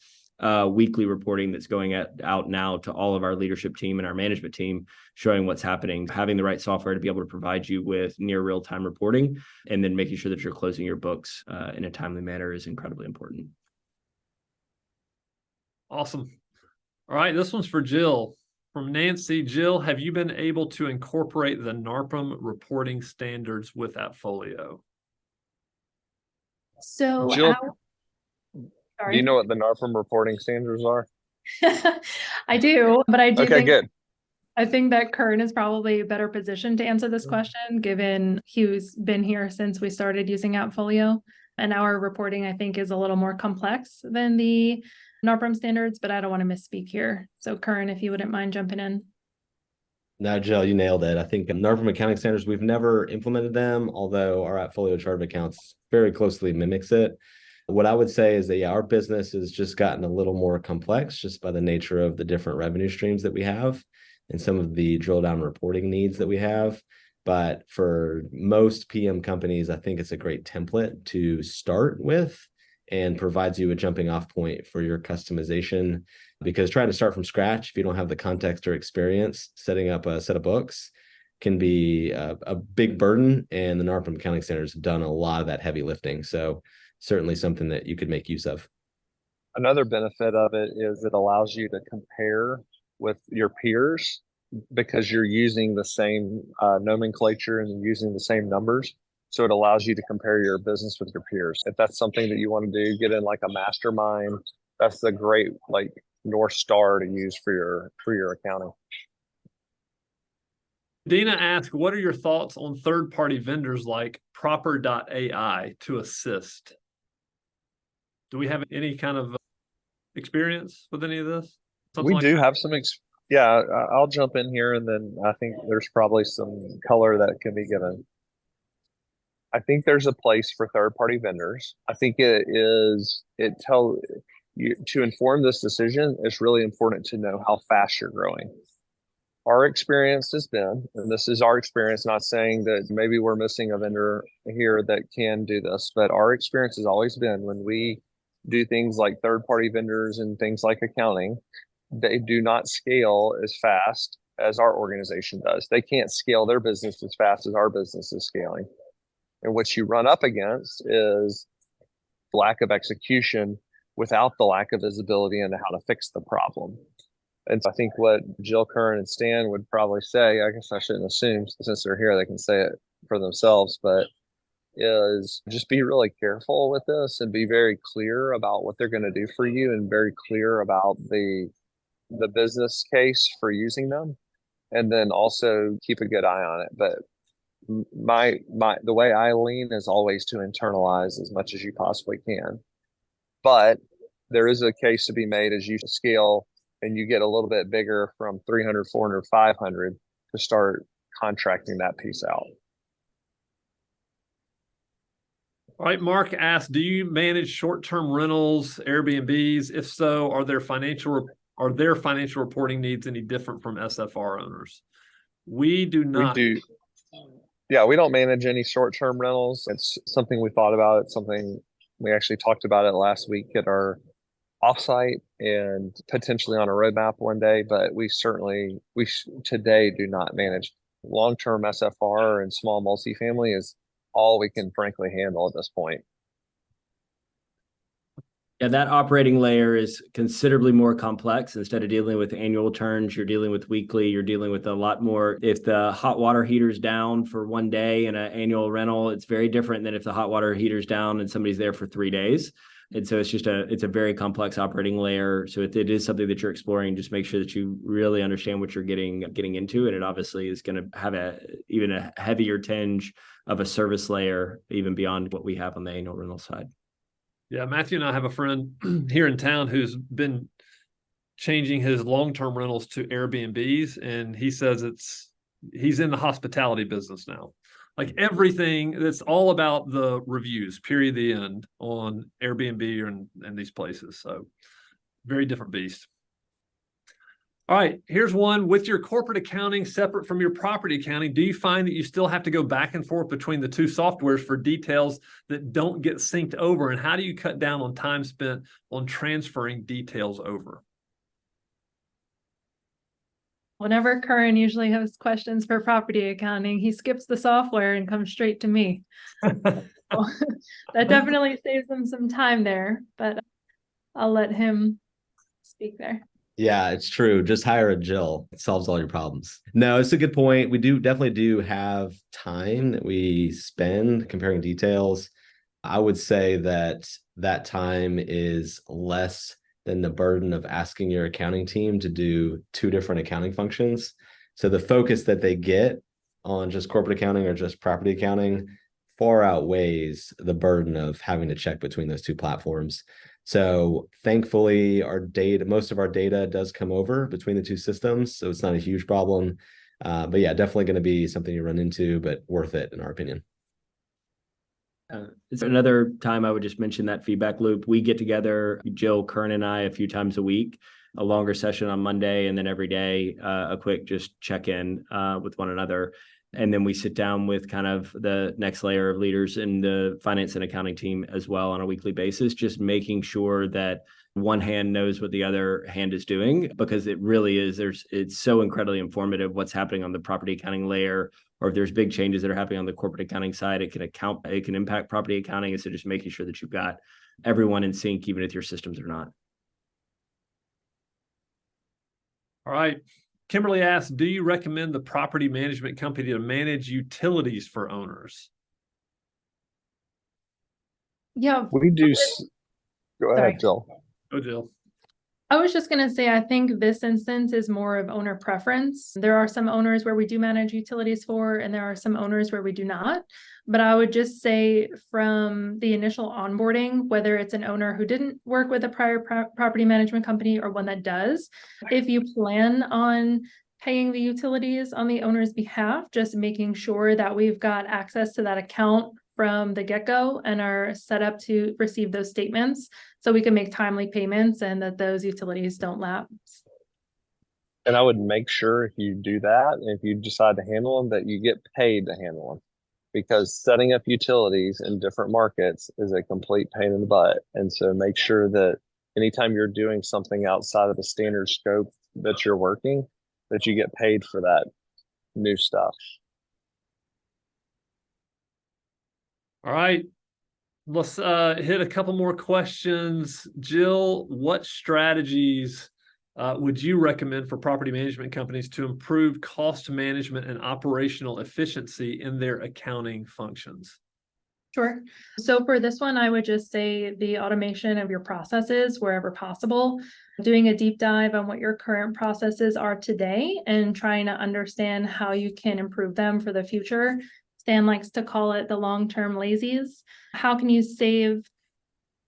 weekly reporting that's going out now to all of our leadership team and our management team, showing what's happening, having the right software to be able to provide you with near real-time reporting, and then making sure that you're closing your books in a timely manner is incredibly important.
Awesome. All right, this one's for Jill. From Nancy. Jill, have you been able to incorporate the NARPM reporting standards with AppFolio?
So
Jill,
sorry.
do you know what the NARPM reporting standards are?
I do, but I do
Okay,
think
good.
I think that Curran is probably a better position to answer this question, given he's been here since we started using AppFolio. And our reporting, I think, is a little more complex than the NARPM standards, but I don't want to misspeak here. So Curran, if you wouldn't mind jumping in.
No, Jill, you nailed it. I think NARPM accounting standards, we've never implemented them, although our AppFolio chart of accounts very closely mimics it. What I would say is that, yeah, our business has just gotten a little more complex just by the nature of the different revenue streams that we have and some of the drill down reporting needs that we have. But for most PM companies, I think it's a great template to start with and provides you a jumping off point for your customization, because trying to start from scratch, if you don't have the context or experience, setting up a set of books can be a big burden. And the NARPM accounting standards have done a lot of that heavy lifting. So certainly something that you could make use of.
Another benefit of it is it allows you to compare with your peers because you're using the same nomenclature and using the same numbers. So it allows you to compare your business with your peers. If that's something that you want to do, get in like a mastermind. That's a great like North Star to use for your accounting.
Dina asked, what are your thoughts on third-party vendors like Proper.ai to assist? Do we have any kind of experience with any of this?
We do have some, yeah, I'll jump in here, and then I think there's probably some color that can be given. I think there's a place for third-party vendors. I think it tells you to inform this decision. It's really important to know how fast you're growing. Our experience has been, and this is our experience, not saying that maybe we're missing a vendor here that can do this, but our experience has always been when we do things like third-party vendors and things like accounting, they do not scale as fast as our organization does. They can't scale their business as fast as our business is scaling. And what you run up against is lack of execution without the lack of visibility into how to fix the problem. And so I think what Jill, Curran, and Stan would probably say, I guess I shouldn't assume since they're here, they can say it for themselves, but is just be really careful with this and be very clear about what they're going to do for you and very clear about the business case for using them. And then also keep a good eye on it. But the way I lean is always to internalize as much as you possibly can. But there is a case to be made as you scale and you get a little bit bigger from 300, 400, 500 to start contracting that piece out.
All right, Mark asked, do you manage short-term rentals, Airbnbs? If so, are their financial reporting needs any different from SFR owners? We do not.
Yeah, we don't manage any short-term rentals. It's something we thought about. It's something we actually talked about it last week at our offsite and potentially on a roadmap one day, but today do not manage. Long-term SFR and small multifamily is all we can frankly handle at this point.
Yeah, that operating layer is considerably more complex. Instead of dealing with annual turns, you're dealing with weekly, you're dealing with a lot more. If the hot water heater's down for one day in an annual rental, it's very different than if the hot water heater's down and somebody's there for 3 days. And so it's a very complex operating layer. So it is something that you're exploring. Just make sure that you really understand what you're getting into. And it obviously is going to have even a heavier tinge of a service layer, even beyond what we have on the annual rental side.
Yeah, Matthew and I have a friend here in town who's been changing his long-term rentals to Airbnbs, and he says he's in the hospitality business now. Like everything, that's all about the reviews, period, the end, on Airbnb and these places. So very different beast. All right, here's one. With your corporate accounting separate from your property accounting, do you find that you still have to go back and forth between the two softwares for details that don't get synced over? And how do you cut down on time spent on transferring details over?
Whenever Curran usually has questions for property accounting, he skips the software and comes straight to me. So, that definitely saves him some time there, but I'll let him speak there.
Yeah, it's true. Just hire a Jill. It solves all your problems. No, it's a good point. We definitely do have time that we spend comparing details. I would say that time is less than the burden of asking your accounting team to do 2 different accounting functions. So the focus that they get on just corporate accounting or just property accounting far outweighs the burden of having to check between those 2 platforms. So thankfully, most of our data does come over between the 2 systems, so it's not a huge problem. But yeah, definitely going to be something you run into, but worth it in our opinion.
It's another time I would just mention that feedback loop. We get together, Jill, Kern, and I, a few times a week, a longer session on Monday, and then every day, a quick just check in with one another. And then we sit down with kind of the next layer of leaders in the finance and accounting team as well on a weekly basis, just making sure that one hand knows what the other hand is doing, because it really is, it's so incredibly informative what's happening on the property accounting layer, or if there's big changes that are happening on the corporate accounting side, it can impact property accounting. And so just making sure that you've got everyone in sync, even if your systems are not.
All right. Kimberly asks, do you recommend the property management company to manage utilities for owners?
Yeah.
We do. Go
Sorry.
ahead, Jill.
Oh, Jill.
I was just going to say, I think this instance is more of owner preference. There are some owners where we do manage utilities for, and there are some owners where we do not. But I would just say from the initial onboarding, whether it's an owner who didn't work with a prior property management company or one that does, if you plan on paying the utilities on the owner's behalf, just making sure that we've got access to that account from the get-go and are set up to receive those statements so we can make timely payments and that those utilities don't lapse.
And I would make sure if you do that, if you decide to handle them, that you get paid to handle them, because setting up utilities in different markets is a complete pain in the butt. And so make sure that anytime you're doing something outside of the standard scope that you're working, that you get paid for that new stuff.
All right. Let's hit a couple more questions. Jill, what strategies would you recommend for property management companies to improve cost management and operational efficiency in their accounting functions?
Sure. So for this one, I would just say the automation of your processes wherever possible, doing a deep dive on what your current processes are today and trying to understand how you can improve them for the future. Stan likes to call it the long-term lazies. How can you save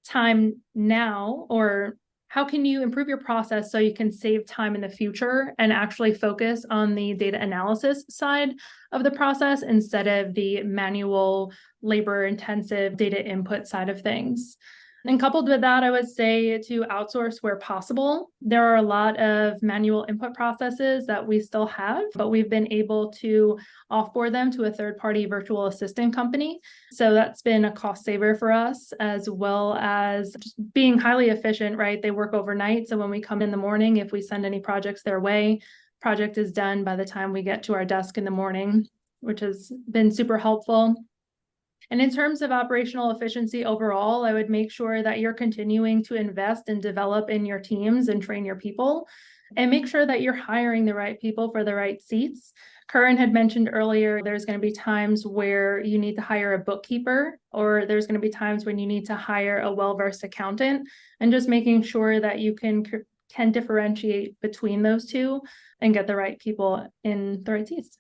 time now, or how can you improve your process so you can save time in the future and actually focus on the data analysis side of the process instead of the manual labor intensive data input side of things? And coupled with that, I would say to outsource where possible. There are a lot of manual input processes that we still have, but we've been able to offboard them to a third-party virtual assistant company. So that's been a cost saver for us, as well as just being highly efficient, right? They work overnight. So when we come in the morning, if we send any projects their way, project is done by the time we get to our desk in the morning, which has been super helpful. And in terms of operational efficiency overall, I would make sure that you're continuing to invest and develop in your teams and train your people, and make sure that you're hiring the right people for the right seats. Curran had mentioned earlier, there's going to be times where you need to hire a bookkeeper, or there's going to be times when you need to hire a well-versed accountant, and just making sure that you can differentiate between those two and get the right people in the right seats.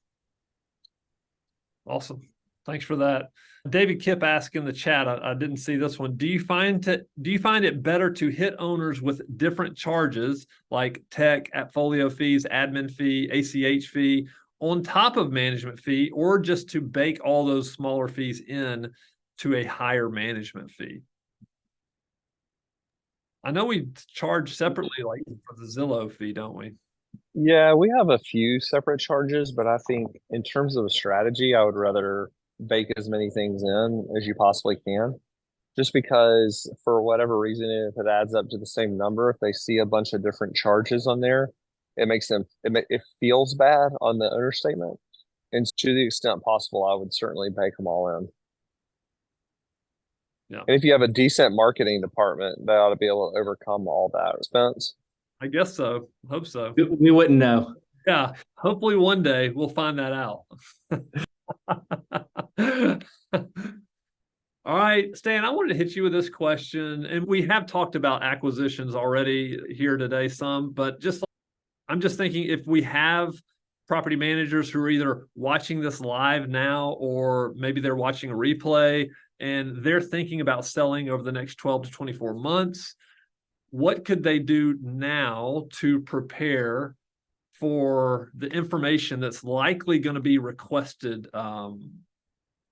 Awesome. Thanks for that. David Kipp asked in the chat, I didn't see this one. Do you find it better to hit owners with different charges like tech, portfolio fees, admin fee, ACH fee on top of management fee, or just to bake all those smaller fees in to a higher management fee? I know we charge separately, like for the Zillow fee, don't we?
Yeah, we have a few separate charges, but I think in terms of a strategy, I would rather bake as many things in as you possibly can. Just because for whatever reason, if it adds up to the same number, if they see a bunch of different charges on there, it makes them, it feels bad on the owner statement. And to the extent possible, I would certainly bake them all in.
Yeah.
And if you have a decent marketing department, they ought to be able to overcome all that expense.
I guess so. Hope so.
We wouldn't know.
Yeah. Hopefully one day we'll find that out. All right, Stan, I wanted to hit you with this question, and we have talked about acquisitions already here today some, but I'm just thinking if we have property managers who are either watching this live now or maybe they're watching a replay and they're thinking about selling over the next 12 to 24 months, what could they do now to prepare for the information that's likely going to be requested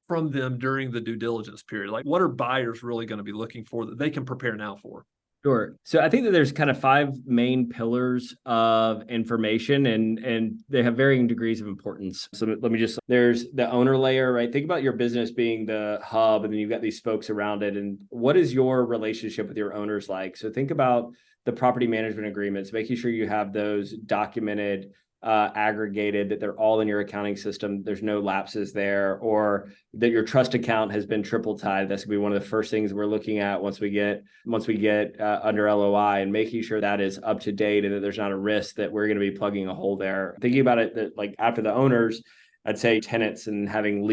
from them during the due diligence period? Like, what are buyers really going to be looking for that they can prepare now for?
Sure. So I think that there's kind of 5 main pillars of information, and they have varying degrees of importance. So let me just, there's the owner layer, right? Think about your business being the hub, and then you've got these spokes around it. And what is your relationship with your owners like? So think about the property management agreements, making sure you have those documented, aggregated, that they're all in your accounting system. There's no lapses there, or that your trust account has been triple tied. That's gonna be one of the first things we're looking at once we get under LOI, and making sure that is up to date and that there's not a risk that we're going to be plugging a hole there. Thinking about it, that like after the owners, I'd say tenants and having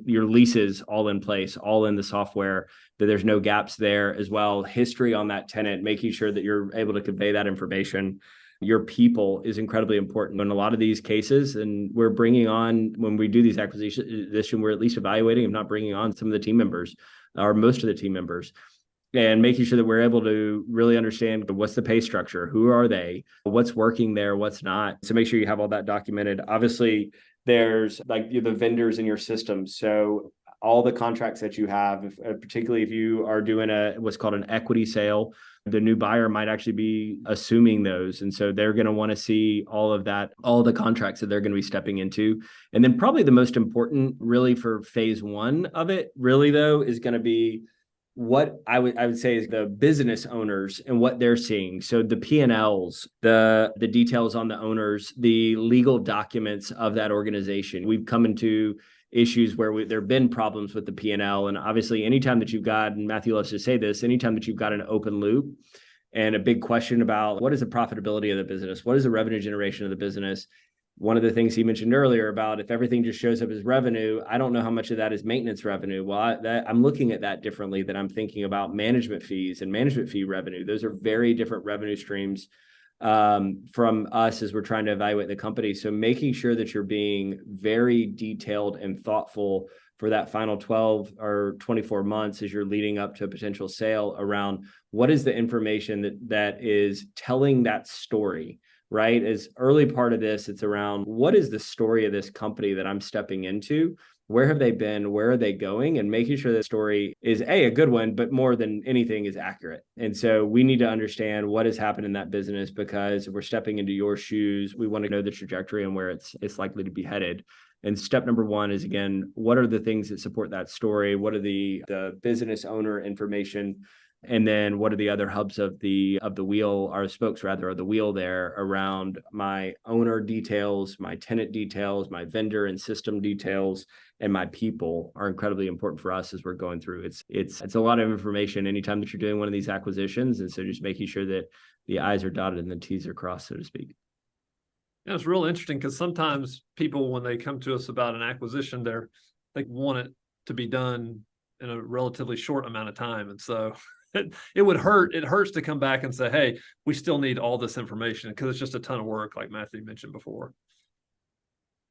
your leases all in place, all in the software, that there's no gaps there as well. History on that tenant, making sure that you're able to convey that information. Your people is incredibly important in a lot of these cases. And we're bringing on, when we do these acquisitions, we're at least evaluating, if not bringing on some of the team members or most of the team members, and making sure that we're able to really understand what's the pay structure, who are they, what's working there, what's not. So make sure you have all that documented. Obviously, there's like the vendors in your system. So all the contracts that you have, particularly if you are doing what's called an equity sale, the new buyer might actually be assuming those. And so they're going to want to see all of that, all the contracts that they're going to be stepping into. And then probably the most important really for phase 1 of it really though is going to be what I would say is the business owners and what they're seeing. So the P&Ls, the details on the owners, the legal documents of that organization. We've come into issues where there have been problems with the P&L. And obviously, anytime that you've got, and Matthew loves to say this, anytime that you've got an open loop and a big question about what is the profitability of the business, what is the revenue generation of the business, one of the things he mentioned earlier about if everything just shows up as revenue, I don't know how much of that is maintenance revenue. Well, I'm looking at that differently than I'm thinking about management fees and management fee revenue. Those are very different revenue streams from us as we're trying to evaluate the company. So making sure that you're being very detailed and thoughtful for that final 12 or 24 months as you're leading up to a potential sale around what is the information that is telling that story, right? As early part of this, it's around what is the story of this company that I'm stepping into? Where have they been? Where are they going? And making sure the story is a good one, but more than anything is accurate. And so we need to understand what has happened in that business, because if we're stepping into your shoes, we want to know the trajectory and where it's likely to be headed. And step number one is, again, what are the things that support that story? What are the business owner information? And then what are the other hubs of the wheel, or spokes rather, of the wheel there around my owner details, my tenant details, my vendor and system details, and my people are incredibly important for us as we're going through. It's a lot of information anytime that you're doing one of these acquisitions. And so just making sure that the I's are dotted and the T's are crossed, so to speak.
Yeah, it's real interesting because sometimes people, when they come to us about an acquisition, they want it to be done in a relatively short amount of time. And so it would hurt. It hurts to come back and say, hey, we still need all this information, because it's just a ton of work, like Matthew mentioned before.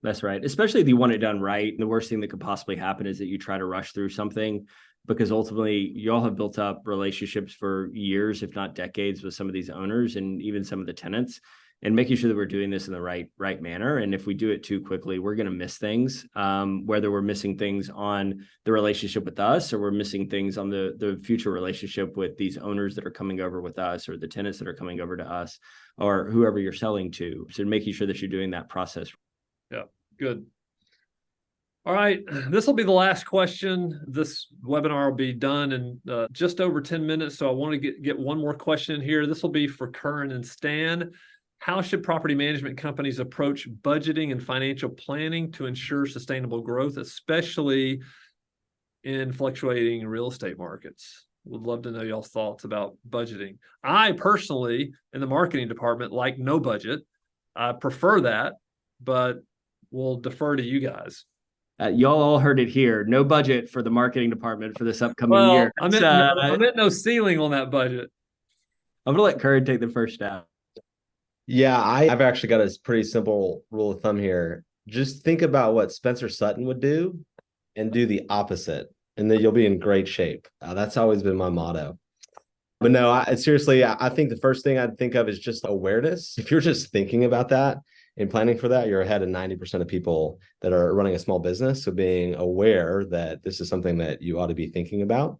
That's right. Especially if you want it done right. The worst thing that could possibly happen is that you try to rush through something, because ultimately you all have built up relationships for years, if not decades, with some of these owners and even some of the tenants, and making sure that we're doing this in the right manner. And if we do it too quickly, we're going to miss things, whether we're missing things on the relationship with us, or we're missing things on the future relationship with these owners that are coming over with us, or the tenants that are coming over to us, or whoever you're selling to. So making sure that you're doing that process.
Yeah, good. All right, this will be the last question. This webinar will be done in just over 10 minutes. So I want to get one more question in here. This will be for Curran and Stan. How should property management companies approach budgeting and financial planning to ensure sustainable growth, especially in fluctuating real estate markets? Would love to know y'all's thoughts about budgeting. I personally, in the marketing department, like no budget. I prefer that, but we'll defer to you guys.
Y'all all heard it here. No budget for the marketing department for this upcoming year.
I meant no ceiling on that budget.
I'm going to let Curran take the first step.
Yeah, I've actually got a pretty simple rule of thumb here. Just think about what Spencer Sutton would do and do the opposite, and then you'll be in great shape. That's always been my motto. But no, seriously, I think the first thing I'd think of is just awareness. If you're just thinking about that and planning for that, you're ahead of 90% of people that are running a small business. So being aware that this is something that you ought to be thinking about.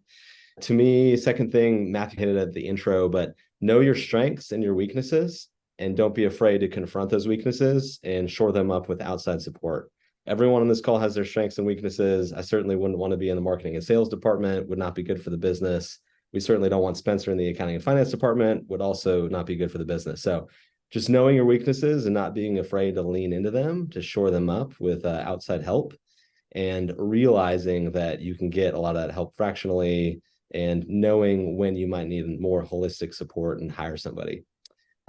To me, second thing, Matthew hit it at the intro, but know your strengths and your weaknesses, and don't be afraid to confront those weaknesses and shore them up with outside support. Everyone on this call has their strengths and weaknesses. I certainly wouldn't want to be in the marketing and sales department, would not be good for the business. We certainly don't want Spencer in the accounting and finance department, would also not be good for the business. So just knowing your weaknesses and not being afraid to lean into them, to shore them up with outside help, and realizing that you can get a lot of that help fractionally, and knowing when you might need more holistic support and hire somebody.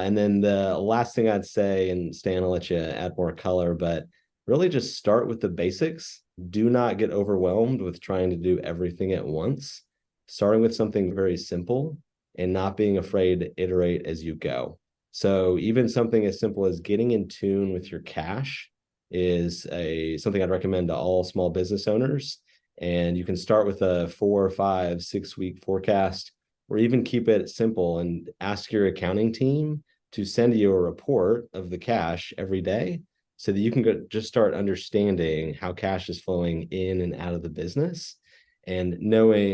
And then the last thing I'd say, and Stan, I'll let you add more color, but really just start with the basics. Do not get overwhelmed with trying to do everything at once. Starting with something very simple and not being afraid to iterate as you go. So even something as simple as getting in tune with your cash is something I'd recommend to all small business owners. And you can start with a 4, 5, 6 week forecast, or even keep it simple and ask your accounting team to send you a report of the cash every day, so that you can just start understanding how cash is flowing in and out of the business, and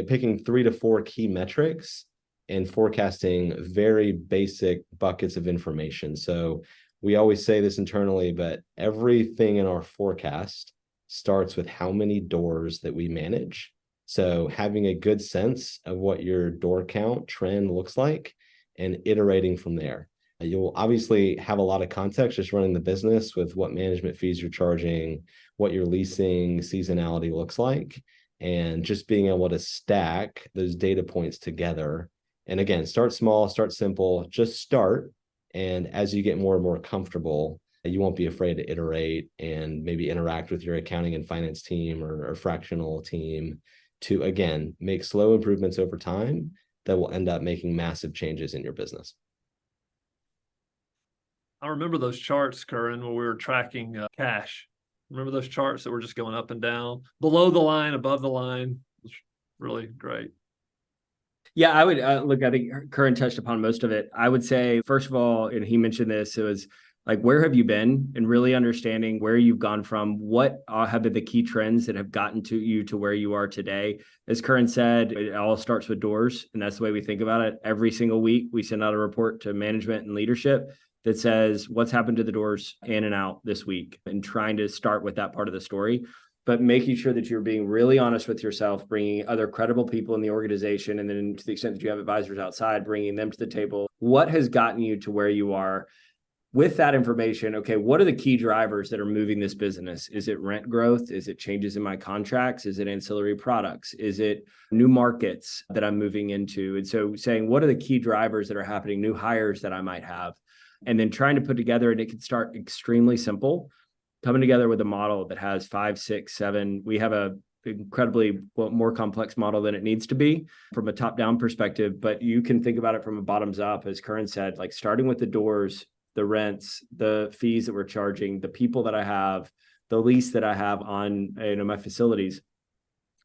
picking 3 to 4 key metrics and forecasting very basic buckets of information. So we always say this internally, but everything in our forecast starts with how many doors that we manage. So having a good sense of what your door count trend looks like and iterating from there. You'll obviously have a lot of context just running the business with what management fees you're charging, what your leasing seasonality looks like, and just being able to stack those data points together. And again, start small, start simple, just start. And as you get more and more comfortable, you won't be afraid to iterate and maybe interact with your accounting and finance team or fractional team to, again, make slow improvements over time that will end up making massive changes in your business.
I remember those charts, Curran, when we were tracking cash. Remember those charts that were just going up and down, below the line, above the line? It's really great.
Yeah, I would look, I think Curran touched upon most of it. I would say, first of all, and he mentioned this, it was like where have you been, and really understanding where you've gone from, what have been the key trends that have gotten to you to where you are today. As Curran said, it all starts with doors, and that's the way we think about it. Every single week, we send out a report to management and leadership that says what's happened to the doors in and out this week, and trying to start with that part of the story, but making sure that you're being really honest with yourself, bringing other credible people in the organization, and then to the extent that you have advisors outside, bringing them to the table. What has gotten you to where you are? With that information, okay, what are the key drivers that are moving this business? Is it rent growth? Is it changes in my contracts? Is it ancillary products? Is it new markets that I'm moving into? And so saying, what are the key drivers that are happening, new hires that I might have? And then trying to put together, and it can start extremely simple, coming together with a model that has 5, 6, 7. We have a incredibly more complex model than it needs to be from a top-down perspective, but you can think about it from a bottoms up, as Curran said, like starting with the doors, the rents, the fees that we're charging, the people that I have, the lease that I have on, my facilities,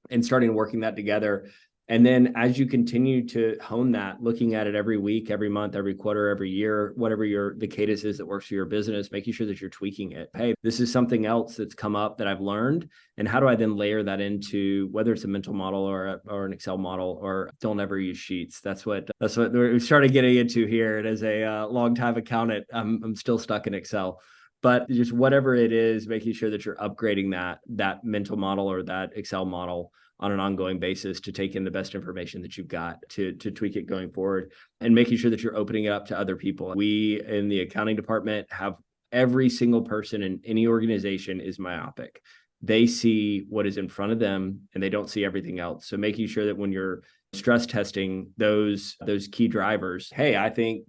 and starting working that together. And then as you continue to hone that, looking at it every week, every month, every quarter, every year, whatever the cadence is that works for your business, making sure that you're tweaking it. Hey, this is something else that's come up that I've learned. And how do I then layer that into, whether it's a mental model or an Excel model, or don't ever use sheets. That's what we started getting into here. And as a longtime accountant, I'm still stuck in Excel. But just whatever it is, making sure that you're upgrading that mental model or that Excel model on an ongoing basis to take in the best information that you've got to tweak it going forward, and making sure that you're opening it up to other people. We in the accounting department have every single person in any organization is myopic. They see what is in front of them and they don't see everything else. So making sure that when you're stress testing those key drivers, hey, I think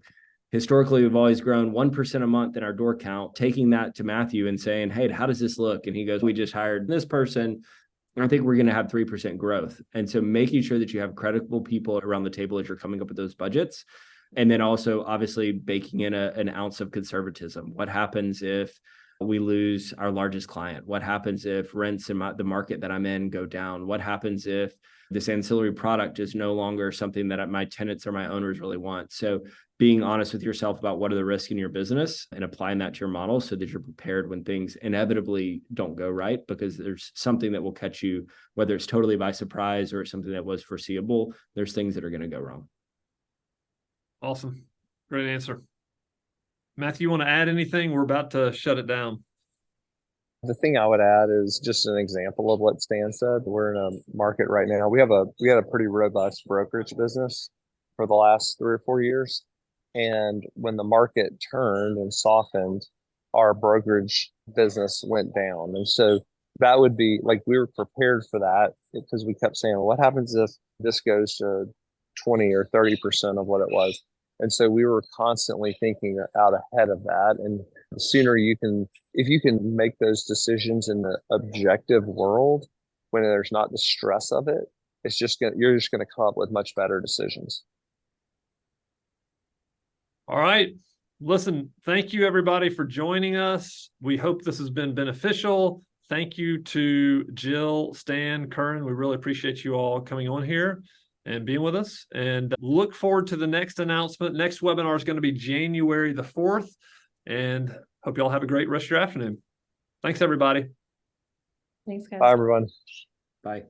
historically, we've always grown 1% a month in our door count, taking that to Matthew and saying, hey, how does this look? And he goes, we just hired this person. I think we're going to have 3% growth. And so making sure that you have credible people around the table as you're coming up with those budgets. And then also obviously baking in an ounce of conservatism. What happens if we lose our largest client? What happens if rents in the market that I'm in go down? What happens if this ancillary product is no longer something that my tenants or my owners really want? So being honest with yourself about what are the risks in your business and applying that to your model so that you're prepared when things inevitably don't go right, because there's something that will catch you, whether it's totally by surprise or it's something that was foreseeable. There's things that are going to go wrong.
Awesome. Great answer. Matthew, you want to add anything? We're about to shut it down.
The thing I would add is just an example of what Stan said. We're in a market right now. We had a pretty robust brokerage business for the last 3 or 4 years. And when the market turned and softened, our brokerage business went down. And so that would be like, we were prepared for that because we kept saying, well, what happens if this goes to 20 or 30% of what it was? And so we were constantly thinking out ahead of that. And the sooner if you can make those decisions in the objective world, when there's not the stress of it, you're just going to come up with much better decisions.
All right. Listen, thank you everybody for joining us. We hope this has been beneficial. Thank you to Jill, Stan, Curran. We really appreciate you all coming on here and being with us, and look forward to the next announcement. Next webinar is going to be January the 4th, and hope you all have a great rest of your afternoon. Thanks, everybody.
Thanks, guys.
Bye, everyone.
Bye.